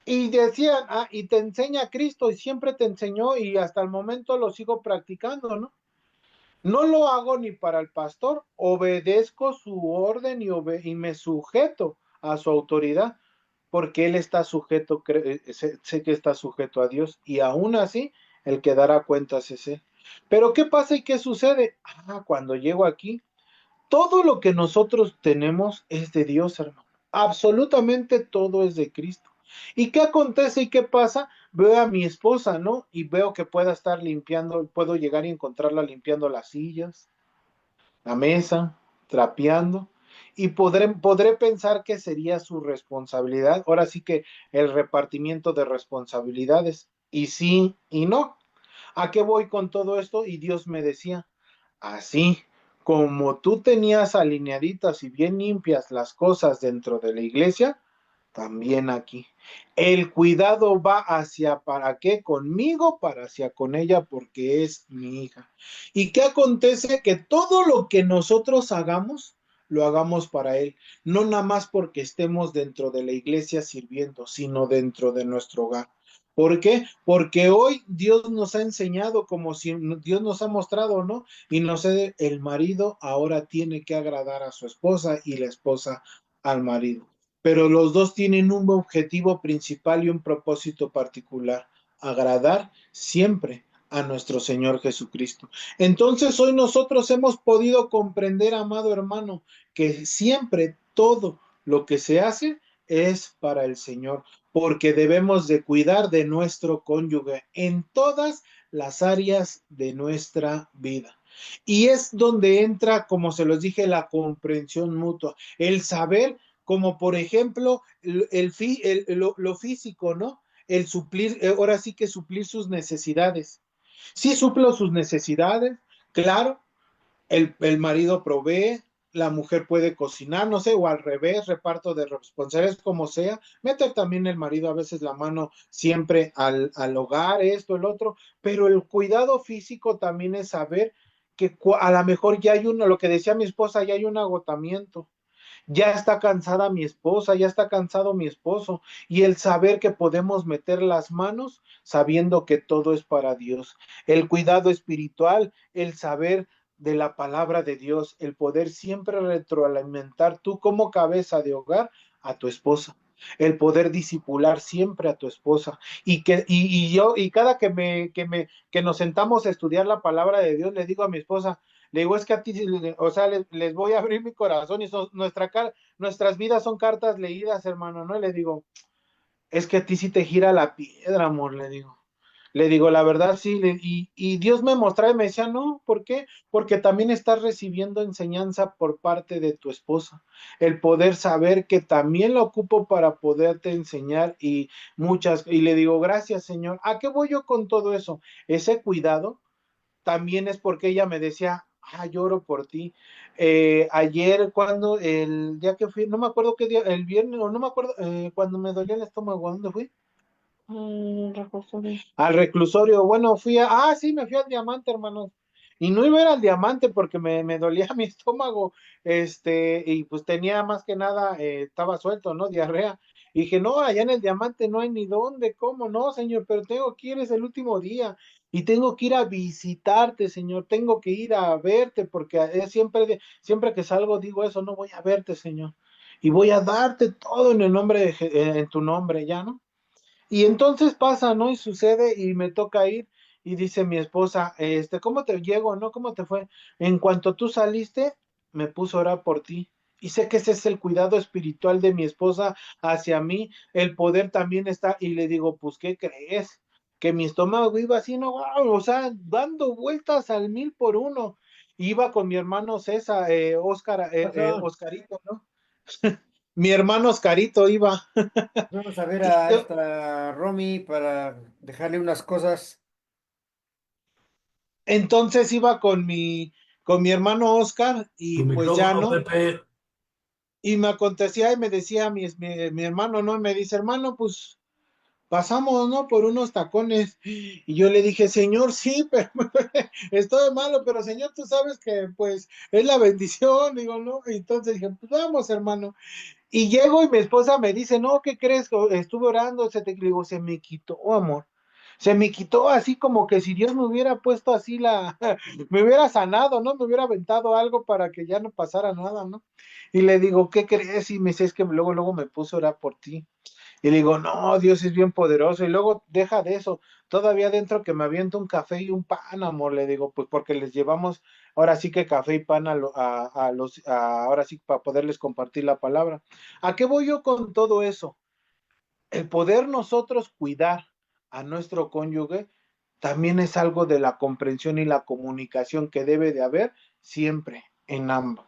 Y decían, ah, y te enseña Cristo, y siempre te enseñó, y hasta el momento lo sigo practicando, ¿no? No lo hago ni para el pastor, obedezco su orden y me sujeto a su autoridad, porque él está sujeto, sé que está sujeto a Dios, y aún así el que dará cuentas es él. Pero ¿qué pasa y qué sucede? Ah, cuando llego aquí, todo lo que nosotros tenemos es de Dios, hermano. Absolutamente todo es de Cristo. ¿Y qué acontece y qué pasa? Veo a mi esposa, ¿no? Y veo que pueda estar limpiando, puedo llegar y encontrarla limpiando las sillas, la mesa, trapeando, y podré pensar que sería su responsabilidad. Ahora sí que el repartimiento de responsabilidades, y sí y no. ¿A qué voy con todo esto? Y Dios me decía, así como tú tenías alineaditas y bien limpias las cosas dentro de la iglesia, también aquí. El cuidado va hacia para qué conmigo, para hacia con ella, porque es mi hija. ¿Y qué acontece? Que todo lo que nosotros hagamos, lo hagamos para Él. No nada más porque estemos dentro de la iglesia sirviendo, sino dentro de nuestro hogar. ¿Por qué? Porque hoy Dios nos ha enseñado, como si Dios nos ha mostrado, ¿no? Y nos el marido ahora tiene que agradar a su esposa y la esposa al marido, pero los dos tienen un objetivo principal y un propósito particular: agradar siempre a nuestro Señor Jesucristo. Entonces hoy nosotros hemos podido comprender, amado hermano, que siempre todo lo que se hace es para el Señor, porque debemos de cuidar de nuestro cónyuge en todas las áreas de nuestra vida. Y es donde entra, como se los dije, la comprensión mutua, el saber, como por ejemplo lo físico, ¿no? El suplir, ahora sí que suplir sus necesidades. Sí suplo sus necesidades, claro, el marido provee, la mujer puede cocinar, no sé, o al revés, reparto de responsabilidades, como sea, meter también el marido a veces la mano siempre al hogar, esto, el otro, pero el cuidado físico también es saber que a lo mejor ya hay uno, lo que decía mi esposa, ya hay un agotamiento, ya está cansada mi esposa, ya está cansado mi esposo, y el saber que podemos meter las manos sabiendo que todo es para Dios, el cuidado espiritual, el saber de la palabra de Dios, el poder siempre retroalimentar tú como cabeza de hogar a tu esposa, el poder disipular siempre a tu esposa, y yo, y cada que nos sentamos a estudiar la palabra de Dios, le digo a mi esposa, le digo, es que a ti, o sea, les voy a abrir mi corazón, y nuestras vidas son cartas leídas, hermano, ¿no? Y le digo, es que a ti sí te gira la piedra, amor, le digo. Le digo, la verdad sí, y Dios me mostraba y me decía, no, ¿por qué? Porque también estás recibiendo enseñanza por parte de tu esposa. El poder saber que también lo ocupo para poderte enseñar y le digo, gracias, Señor. ¿A qué voy yo con todo eso? Ese cuidado también es porque ella me decía, ah, lloro por ti. Ayer, el día que fui, no me acuerdo qué día, el viernes, o no me acuerdo, cuando me dolía el estómago, ¿a dónde fui?
Reclusorio.
Al reclusorio. Bueno, sí, me fui al Diamante, hermanos. Y no iba a ir al Diamante porque me dolía mi estómago, y pues tenía más que nada, estaba suelto, ¿no? Diarrea. Y dije, no, allá en el Diamante no hay ni dónde, ¿cómo no, señor? Pero tengo que ir, es el último día. Y tengo que ir a visitarte, señor. Tengo que ir a verte porque siempre que salgo digo eso, no voy a verte, señor. Y voy a darte todo en el nombre en tu nombre, ¿ya no? Y entonces pasa, ¿no? Y sucede y me toca ir y dice mi esposa, ¿cómo te llego, no? ¿Cómo te fue? En cuanto tú saliste, me puso a orar por ti. Y sé que ese es el cuidado espiritual de mi esposa hacia mí, el poder también está, y le digo, pues, ¿qué crees? Que mi estómago iba así, no, wow, o sea, dando vueltas al 1000 por 1. Iba con mi hermano César,
Pasó.
Oscarito, ¿no? Mi hermano Oscarito iba.
Vamos a ver
Y
a
yo,
esta Romy para dejarle unas cosas.
entonces iba con mi hermano Oscar
Tu
y pues ya
micrófono,
no.
Pepe.
Y me acontecía y me decía mi hermano, ¿no? Me dice, hermano, pues pasamos, ¿no? Por unos tacones. Y yo le dije, Señor, sí, pero estoy malo, pero Señor, tú sabes que pues es la bendición, digo, ¿no? Y entonces dije, pues vamos, hermano. Y llego y mi esposa me dice, no, ¿qué crees? Estuve orando, le digo, se me quitó, amor. Se me quitó así como que si Dios me hubiera puesto así me hubiera sanado, ¿no? Me hubiera aventado algo para que ya no pasara nada, ¿no? Y le digo, ¿qué crees? Y me dice, es que luego me puse a orar por ti. Y le digo, no, Dios es bien poderoso. Y luego deja de eso. Todavía dentro que me aviento un café y un pan, amor, le digo, pues porque les llevamos ahora sí que café y pan ahora sí para poderles compartir la palabra. ¿A qué voy yo con todo eso? El poder nosotros cuidar a nuestro cónyuge también es algo de la comprensión y la comunicación que debe de haber siempre en ambos.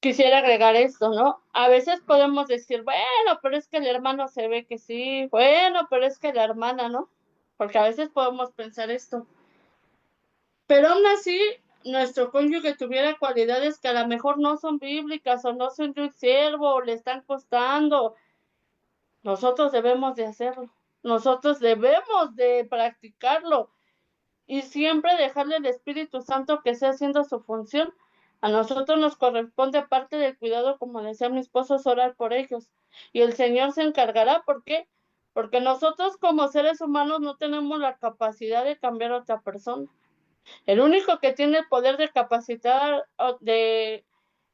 Quisiera agregar esto, ¿no? A veces podemos decir, bueno, pero es que el hermano se ve que sí, bueno, pero es que la hermana, ¿no? Porque a veces podemos pensar esto. Pero aún así, nuestro cónyuge tuviera cualidades que a lo mejor no son bíblicas o no son de un siervo o le están costando. Nosotros debemos de hacerlo. Nosotros debemos de practicarlo y siempre dejarle al Espíritu Santo que esté haciendo su función. A nosotros nos corresponde parte del cuidado, como decía mi esposo, es orar por ellos. Y el Señor se encargará. ¿Por qué? Porque nosotros como seres humanos no tenemos la capacidad de cambiar a otra persona. El único que tiene el poder de capacitar o de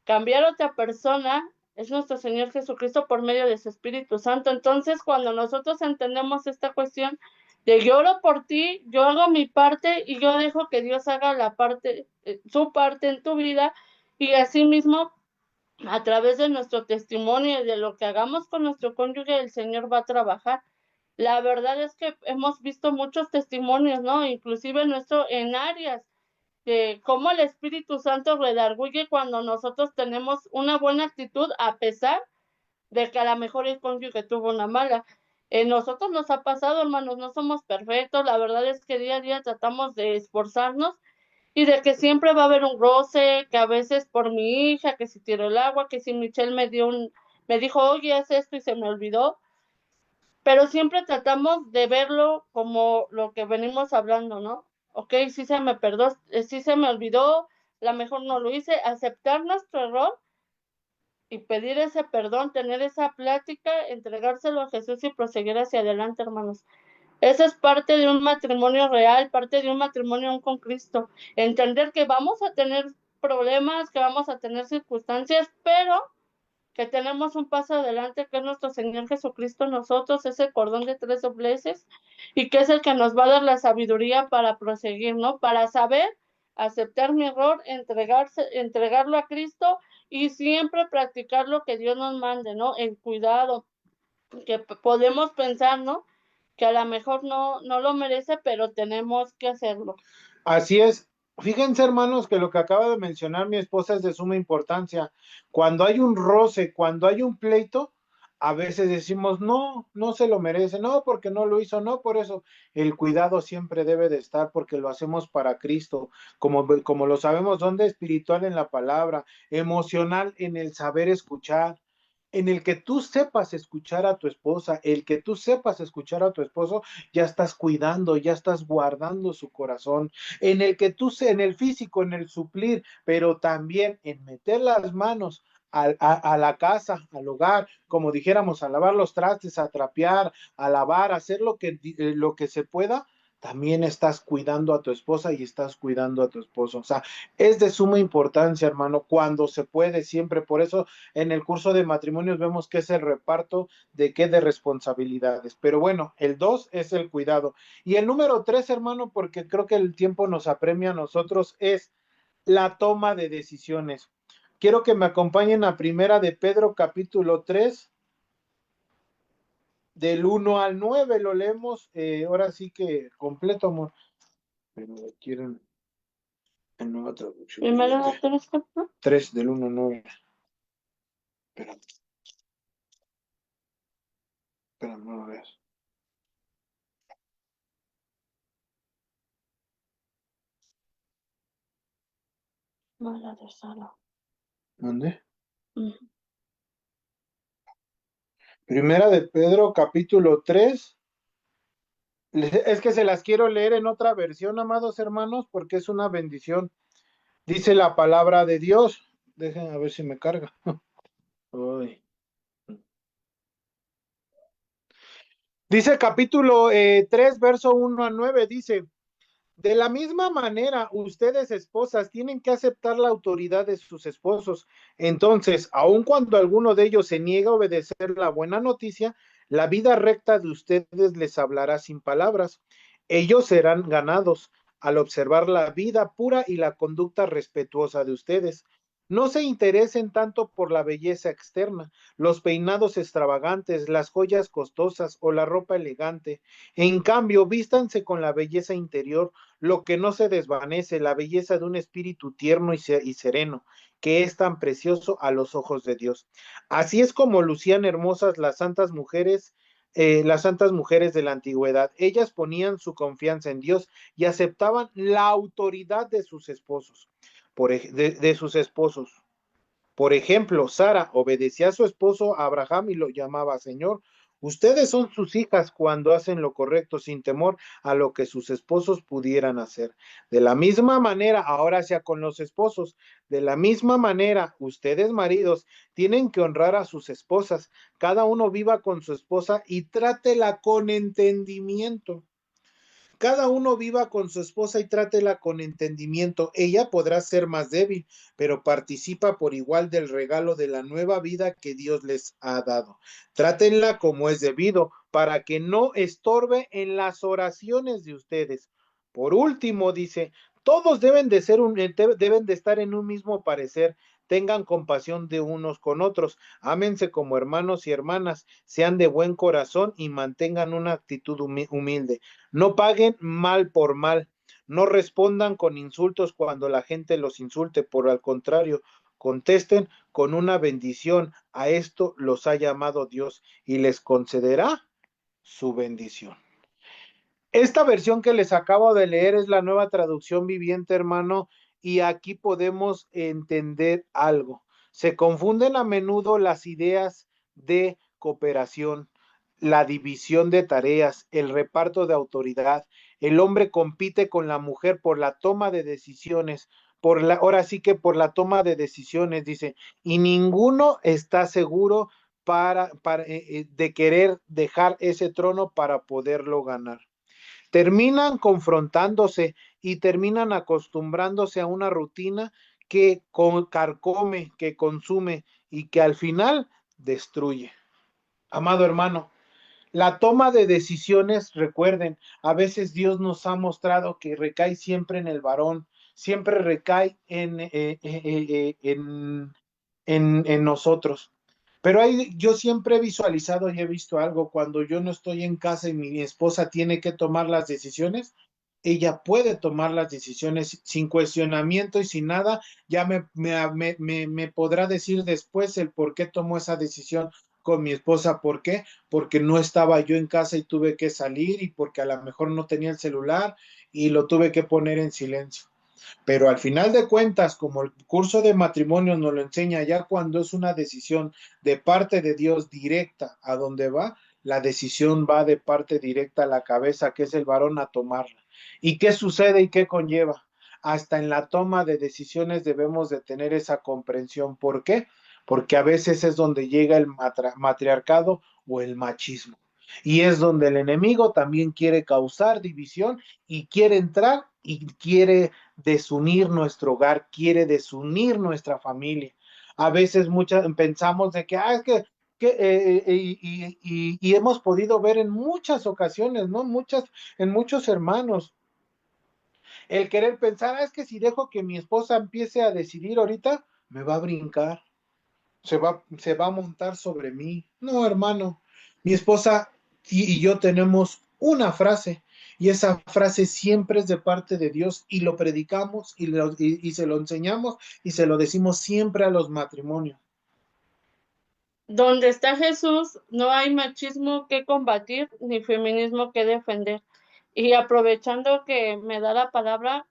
cambiar a otra persona es nuestro Señor Jesucristo por medio de su Espíritu Santo. Entonces, cuando nosotros entendemos esta cuestión de yo oro por ti, yo hago mi parte y yo dejo que Dios haga la parte, su parte en tu vida, y así mismo a través de nuestro testimonio y de lo que hagamos con nuestro cónyuge, el Señor va a trabajar. La verdad es que hemos visto muchos testimonios, ¿no? Inclusive nuestro en áreas de cómo el Espíritu Santo redarguye cuando nosotros tenemos una buena actitud a pesar de que a lo mejor el cónyuge tuvo una mala. Nosotros nos ha pasado, hermanos, no somos perfectos, la verdad es que día a día tratamos de esforzarnos y de que siempre va a haber un roce, que a veces por mi hija, que si tiró el agua, que si Michelle me dijo, oye, haz esto y se me olvidó, pero siempre tratamos de verlo como lo que venimos hablando, ¿no? Ok, sí se me perdó, sí se me olvidó, la mejor no lo hice, aceptar nuestro error y pedir ese perdón, tener esa plática, entregárselo a Jesús y proseguir hacia adelante, hermanos. Eso es parte de un matrimonio real, parte de un matrimonio aún con Cristo. Entender que vamos a tener problemas, que vamos a tener circunstancias, pero que tenemos un paso adelante, que es nuestro Señor Jesucristo, nosotros, ese cordón de tres dobleces, y que es el que nos va a dar la sabiduría para proseguir, ¿no? Para saber aceptar mi error, entregarlo a Cristo y siempre practicar lo que Dios nos mande, ¿no? El cuidado, que podemos pensar, ¿no? Que a lo mejor no lo merece, pero tenemos que hacerlo.
Así es. Fíjense, hermanos, que lo que acaba de mencionar mi esposa es de suma importancia. Cuando hay un roce, cuando hay un pleito, a veces decimos, no, no se lo merece, no, porque no lo hizo, no, por eso el cuidado siempre debe de estar porque lo hacemos para Cristo, como lo sabemos, donde espiritual en la palabra, emocional en el saber escuchar, en el que tú sepas escuchar a tu esposa, el que tú sepas escuchar a tu esposo, ya estás cuidando, ya estás guardando su corazón, en el que tú, en el físico, en el suplir, pero también en meter las manos a la casa, al hogar, como dijéramos, a lavar los trastes, a trapear, a lavar, a hacer lo que se pueda, también estás cuidando a tu esposa y estás cuidando a tu esposo. O sea, es de suma importancia, hermano, cuando se puede, siempre. Por eso en el curso de matrimonios vemos que es el reparto de qué de responsabilidades. Pero bueno, el dos es el cuidado. Y el número tres, hermano, porque creo que el tiempo nos apremia a nosotros, es la toma de decisiones. Quiero que me acompañen a primera de Pedro capítulo 3 del 1 al 9, lo leemos, ahora sí que completo, amor. Pero quieren en nueva traducción
Primero
viviente.
de tres, ¿no?
3 del 1 al 9. Espérame, espérame, no lo veas.
Mala de Sara.
¿Dónde? Primera de Pedro, capítulo 3. Es que se las quiero leer en otra versión, amados hermanos, porque es una bendición. Dice la palabra de Dios. Dejen a ver si me carga. Uy. Dice capítulo 3, verso 1 a 9, dice, de la misma manera, ustedes esposas tienen que aceptar la autoridad de sus esposos. Entonces, aun cuando alguno de ellos se niega a obedecer la buena noticia, la vida recta de ustedes les hablará sin palabras. Ellos serán ganados al observar la vida pura y la conducta respetuosa de ustedes. No se interesen tanto por la belleza externa, los peinados extravagantes, las joyas costosas o la ropa elegante. En cambio, vístanse con la belleza interior, lo que no se desvanece, la belleza de un espíritu tierno y sereno, que es tan precioso a los ojos de Dios. Así es como lucían hermosas las santas mujeres de la antigüedad. Ellas ponían su confianza en Dios y aceptaban la autoridad de sus esposos, de sus esposos. Por ejemplo, Sara obedecía a su esposo Abraham y lo llamaba Señor. Ustedes son sus hijas cuando hacen lo correcto sin temor a lo que sus esposos pudieran hacer. De la misma manera, ahora sea con los esposos, de la misma manera, ustedes maridos tienen que honrar a sus esposas. Cada uno viva con su esposa y trátela con entendimiento. Cada uno viva con su esposa y trátela con entendimiento. Ella podrá ser más débil, pero participa por igual del regalo de la nueva vida que Dios les ha dado. Trátenla como es debido, para que no estorbe en las oraciones de ustedes. Por último, dice, todos deben de estar en un mismo parecer. Tengan compasión de unos con otros, ámense como hermanos y hermanas, sean de buen corazón y mantengan una actitud humilde. No paguen mal por mal, no respondan con insultos cuando la gente los insulte, por el contrario, contesten con una bendición. A esto los ha llamado Dios y les concederá su bendición. Esta versión que les acabo de leer es la Nueva Traducción Viviente, hermano, y aquí podemos entender algo. Se confunden a menudo las ideas de cooperación, la división de tareas, el reparto de autoridad. El hombre compite con la mujer por la toma de decisiones, ahora sí que por la toma de decisiones, dice, y ninguno está seguro de querer dejar ese trono para poderlo ganar. Terminan confrontándose y terminan acostumbrándose a una rutina que carcome, que consume y que al final destruye. Amado hermano, la toma de decisiones, recuerden, a veces Dios nos ha mostrado que recae siempre en el varón, siempre recae en nosotros. Pero yo siempre he visualizado y he visto algo, cuando yo no estoy en casa y mi esposa tiene que tomar las decisiones, ella puede tomar las decisiones sin cuestionamiento y sin nada, ya me podrá decir después el por qué tomó esa decisión con mi esposa. ¿Por qué? Porque no estaba yo en casa y tuve que salir, y porque a lo mejor no tenía el celular y lo tuve que poner en silencio. Pero al final de cuentas, como el curso de matrimonio nos lo enseña, ya cuando es una decisión de parte de Dios directa a donde va, la decisión va de parte directa a la cabeza, que es el varón, a tomarla. ¿Y qué sucede y qué conlleva? Hasta en la toma de decisiones debemos de tener esa comprensión. ¿Por qué? Porque a veces es donde llega el matriarcado o el machismo. Y es donde el enemigo también quiere causar división y quiere entrar y quiere desunir nuestro hogar, quiere desunir nuestra familia. A veces pensamos de que, y hemos podido ver en muchas ocasiones, ¿no? En muchos hermanos, el querer pensar, es que si dejo que mi esposa empiece a decidir ahorita, me va a brincar, se va a montar sobre mí. No, hermano, mi esposa y yo tenemos una frase, y esa frase siempre es de parte de Dios, y lo predicamos y se lo enseñamos y se lo decimos siempre a los matrimonios.
Donde está Jesús, no hay machismo que combatir ni feminismo que defender. Y aprovechando que me da la palabra,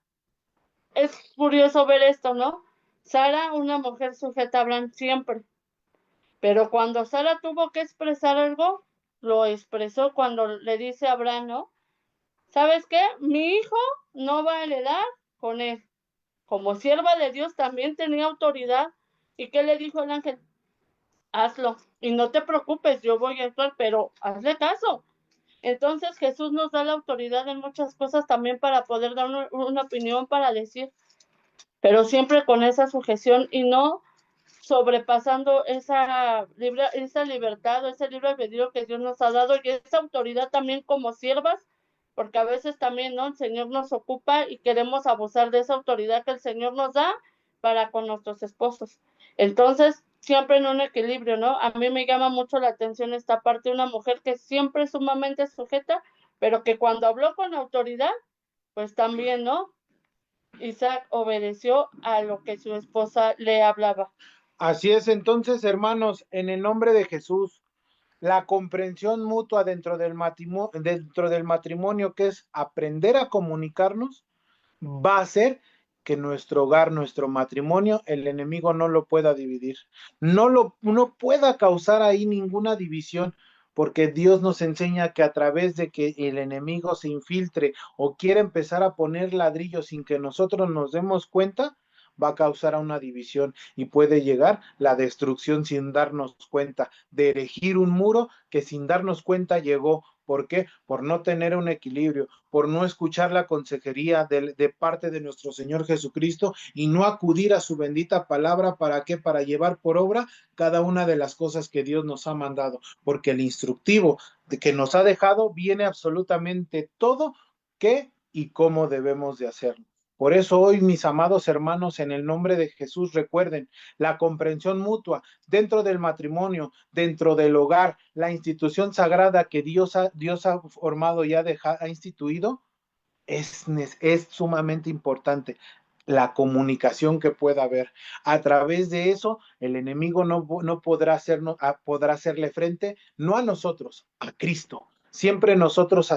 es curioso ver esto, ¿no? Sara, una mujer sujeta a Abraham siempre, Pero cuando Sara tuvo que expresar algo, lo expresó cuando le dice a Abraham, ¿no? ¿Sabes qué? Mi hijo no va a heredar con él. Como sierva de Dios también tenía autoridad. ¿Y qué le dijo el ángel? Hazlo. Y no te preocupes, yo voy a actuar, pero hazle caso. Entonces Jesús nos da la autoridad en muchas cosas también para poder dar una opinión, para decir, pero siempre con esa sujeción y no sobrepasando esa libertad o ese libre albedrío que Dios nos ha dado y esa autoridad también como siervas, porque a veces también, ¿no? El Señor nos ocupa y queremos abusar de esa autoridad que el Señor nos da para con nuestros esposos. Entonces, siempre en un equilibrio, ¿no? A mí me llama mucho la atención esta parte de una mujer que siempre es sumamente sujeta, pero que cuando habló con autoridad, pues también, ¿no? Isaac obedeció a lo que su esposa le hablaba.
Así es, entonces, hermanos, en el nombre de Jesús, la comprensión mutua dentro del matrimonio, que es aprender a comunicarnos, va a hacer que nuestro hogar, nuestro matrimonio, el enemigo no lo pueda dividir, no pueda causar ahí ninguna división, porque Dios nos enseña que a través de que el enemigo se infiltre o quiera empezar a poner ladrillos sin que nosotros nos demos cuenta, va a causar una división y puede llegar la destrucción sin darnos cuenta, de erigir un muro que sin darnos cuenta llegó. ¿Por qué? Por no tener un equilibrio, por no escuchar la consejería de parte de nuestro Señor Jesucristo y no acudir a su bendita palabra. ¿Para qué? Para llevar por obra cada una de las cosas que Dios nos ha mandado, porque el instructivo que nos ha dejado viene absolutamente todo qué y cómo debemos de hacerlo. Por eso hoy, mis amados hermanos, en el nombre de Jesús, recuerden la comprensión mutua dentro del matrimonio, dentro del hogar, la institución sagrada que Dios ha formado y ha instituido, es sumamente importante la comunicación que pueda haber. A través de eso, el enemigo no podrá podrá hacerle frente, no a nosotros, a Cristo. Siempre nosotros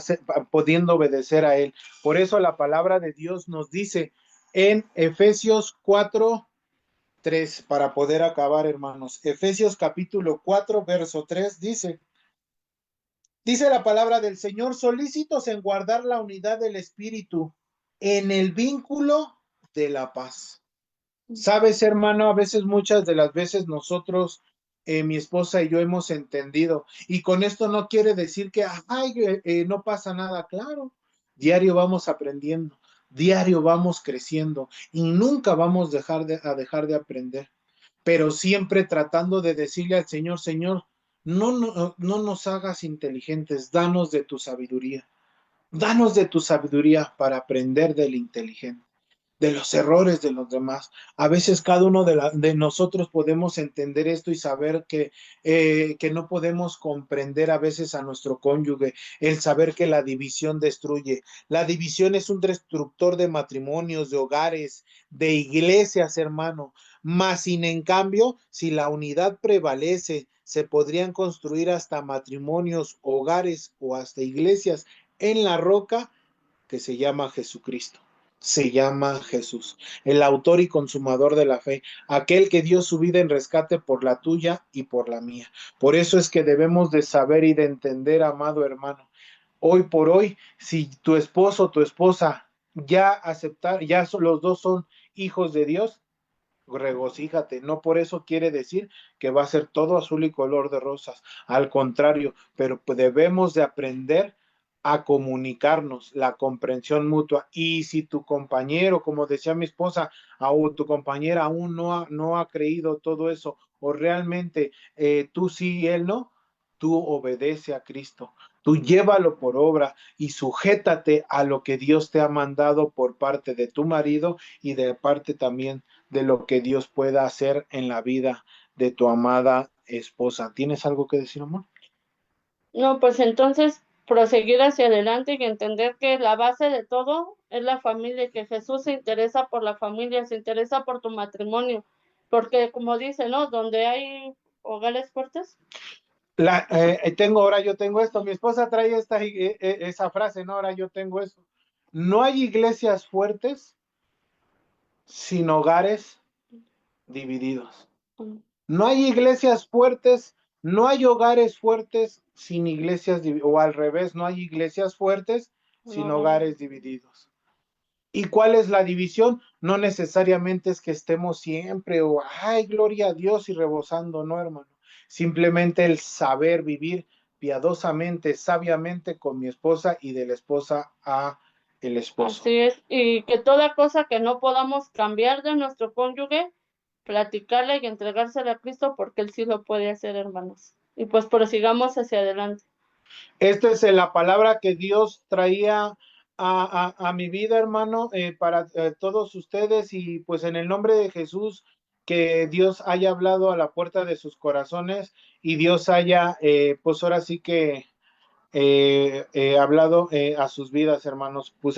pudiendo obedecer a Él. Por eso la palabra de Dios nos dice en Efesios 4:3, para poder acabar, hermanos. Efesios capítulo 4, verso 3 dice la palabra del Señor: solícitos en guardar la unidad del Espíritu en el vínculo de la paz. Sabes, hermano, a veces, muchas de las veces nosotros, mi esposa y yo hemos entendido, y con esto no quiere decir que, ay, no pasa nada, claro, diario vamos aprendiendo, diario vamos creciendo, y nunca vamos a dejar de aprender, pero siempre tratando de decirle al Señor: Señor, no nos hagas inteligentes, danos de tu sabiduría para aprender del inteligente, de los errores de los demás. A veces cada uno de nosotros podemos entender esto y saber que no podemos comprender a veces a nuestro cónyuge, el saber que la división destruye. La división es un destructor de matrimonios, de hogares, de iglesias, hermano. Mas, sin en cambio, si la unidad prevalece, se podrían construir hasta matrimonios, hogares o hasta iglesias en la roca que se llama Jesucristo. Se llama Jesús, el autor y consumador de la fe, aquel que dio su vida en rescate por la tuya y por la mía. Por eso es que debemos de saber y de entender, amado hermano, hoy por hoy, si tu esposo o tu esposa los dos son hijos de Dios, regocíjate. No por eso quiere decir que va a ser todo azul y color de rosas, al contrario, pero debemos de aprender a comunicarnos, la comprensión mutua. Y si tu compañero, como decía mi esposa, o tu compañera aún no ha creído todo eso, o realmente tú sí y él no, tú obedece a Cristo, tú llévalo por obra y sujétate a lo que Dios te ha mandado por parte de tu marido y de parte también de lo que Dios pueda hacer en la vida de tu amada esposa. ¿Tienes algo que decir, amor?
No, pues entonces proseguir hacia adelante y entender que la base de todo es la familia, que Jesús se interesa por la familia, se interesa por tu matrimonio, porque como dice, ¿no? Donde hay hogares fuertes.
Ahora yo tengo esto, mi esposa trae esa frase, ¿no? Ahora yo tengo eso. No hay iglesias fuertes sin hogares divididos. No hay iglesias fuertes, no hay hogares fuertes sin iglesias, o al revés, no hay iglesias fuertes sin
No,
hogares divididos. ¿Y cuál es la división? No necesariamente es que estemos siempre o, ay, gloria a Dios y rebosando, no, hermano. Simplemente el saber vivir piadosamente, sabiamente con mi esposa y de la esposa a el esposo.
así es. Y que toda cosa que no podamos cambiar de nuestro cónyuge, platicarle y entregársela a Cristo porque Él sí lo puede hacer, hermanos. Y pues prosigamos hacia adelante.
Esta es la palabra que Dios traía a mi vida, hermano, para todos ustedes y pues en el nombre de Jesús, que Dios haya hablado a la puerta de sus corazones y Dios haya, pues ahora sí que hablado a sus vidas, hermanos. Pues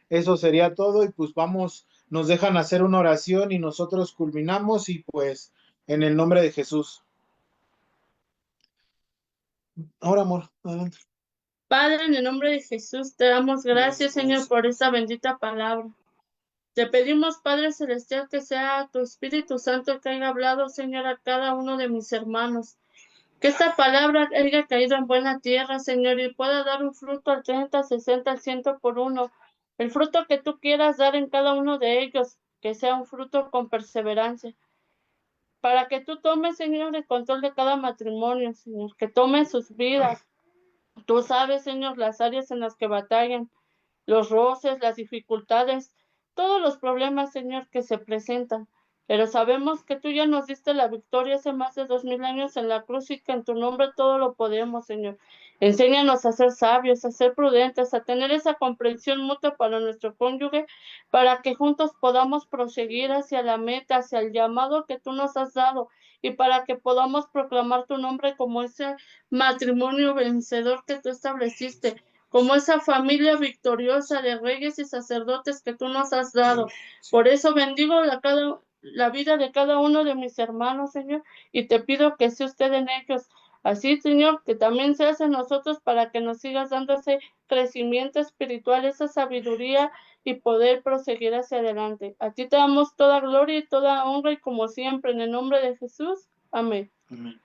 eso sería todo y pues vamos, nos dejan hacer una oración y nosotros culminamos y pues en el nombre de Jesús. Ahora, amor, adelante.
Padre, en el nombre de Jesús, te damos gracias, Señor,
Gracias.
por esta bendita palabra. Te pedimos, Padre Celestial, que sea tu Espíritu Santo el que haya hablado, Señor, a cada uno de mis hermanos. Que esta palabra haya caído en buena tierra, Señor, y pueda dar un fruto al 30, 60, al 100 por uno. El fruto que tú quieras dar en cada uno de ellos, que sea un fruto con perseverancia. Para que tú tomes, Señor, el control de cada matrimonio, Señor, que tomes sus vidas. Tú sabes, Señor, las áreas en las que batallan, los roces, las dificultades, todos los problemas, Señor, que se presentan. Pero sabemos que tú ya nos diste la victoria hace más de 2000 años en la cruz y que en tu nombre todo lo podemos, Señor. Enséñanos a ser sabios, a ser prudentes, a tener esa comprensión mutua para nuestro cónyuge, para que juntos podamos proseguir hacia la meta, hacia el llamado que tú nos has dado y para que podamos proclamar tu nombre como ese matrimonio vencedor que tú estableciste, como esa familia victoriosa de reyes y sacerdotes que tú nos has dado. Por eso bendigo la vida de cada uno de mis hermanos, Señor, y te pido que sea usted en ellos. Así, Señor, que también seas en nosotros para que nos sigas dando ese crecimiento espiritual, esa sabiduría y poder proseguir hacia adelante. A ti te damos toda gloria y toda honra y como siempre, en el nombre de Jesús. Amén.
Amén.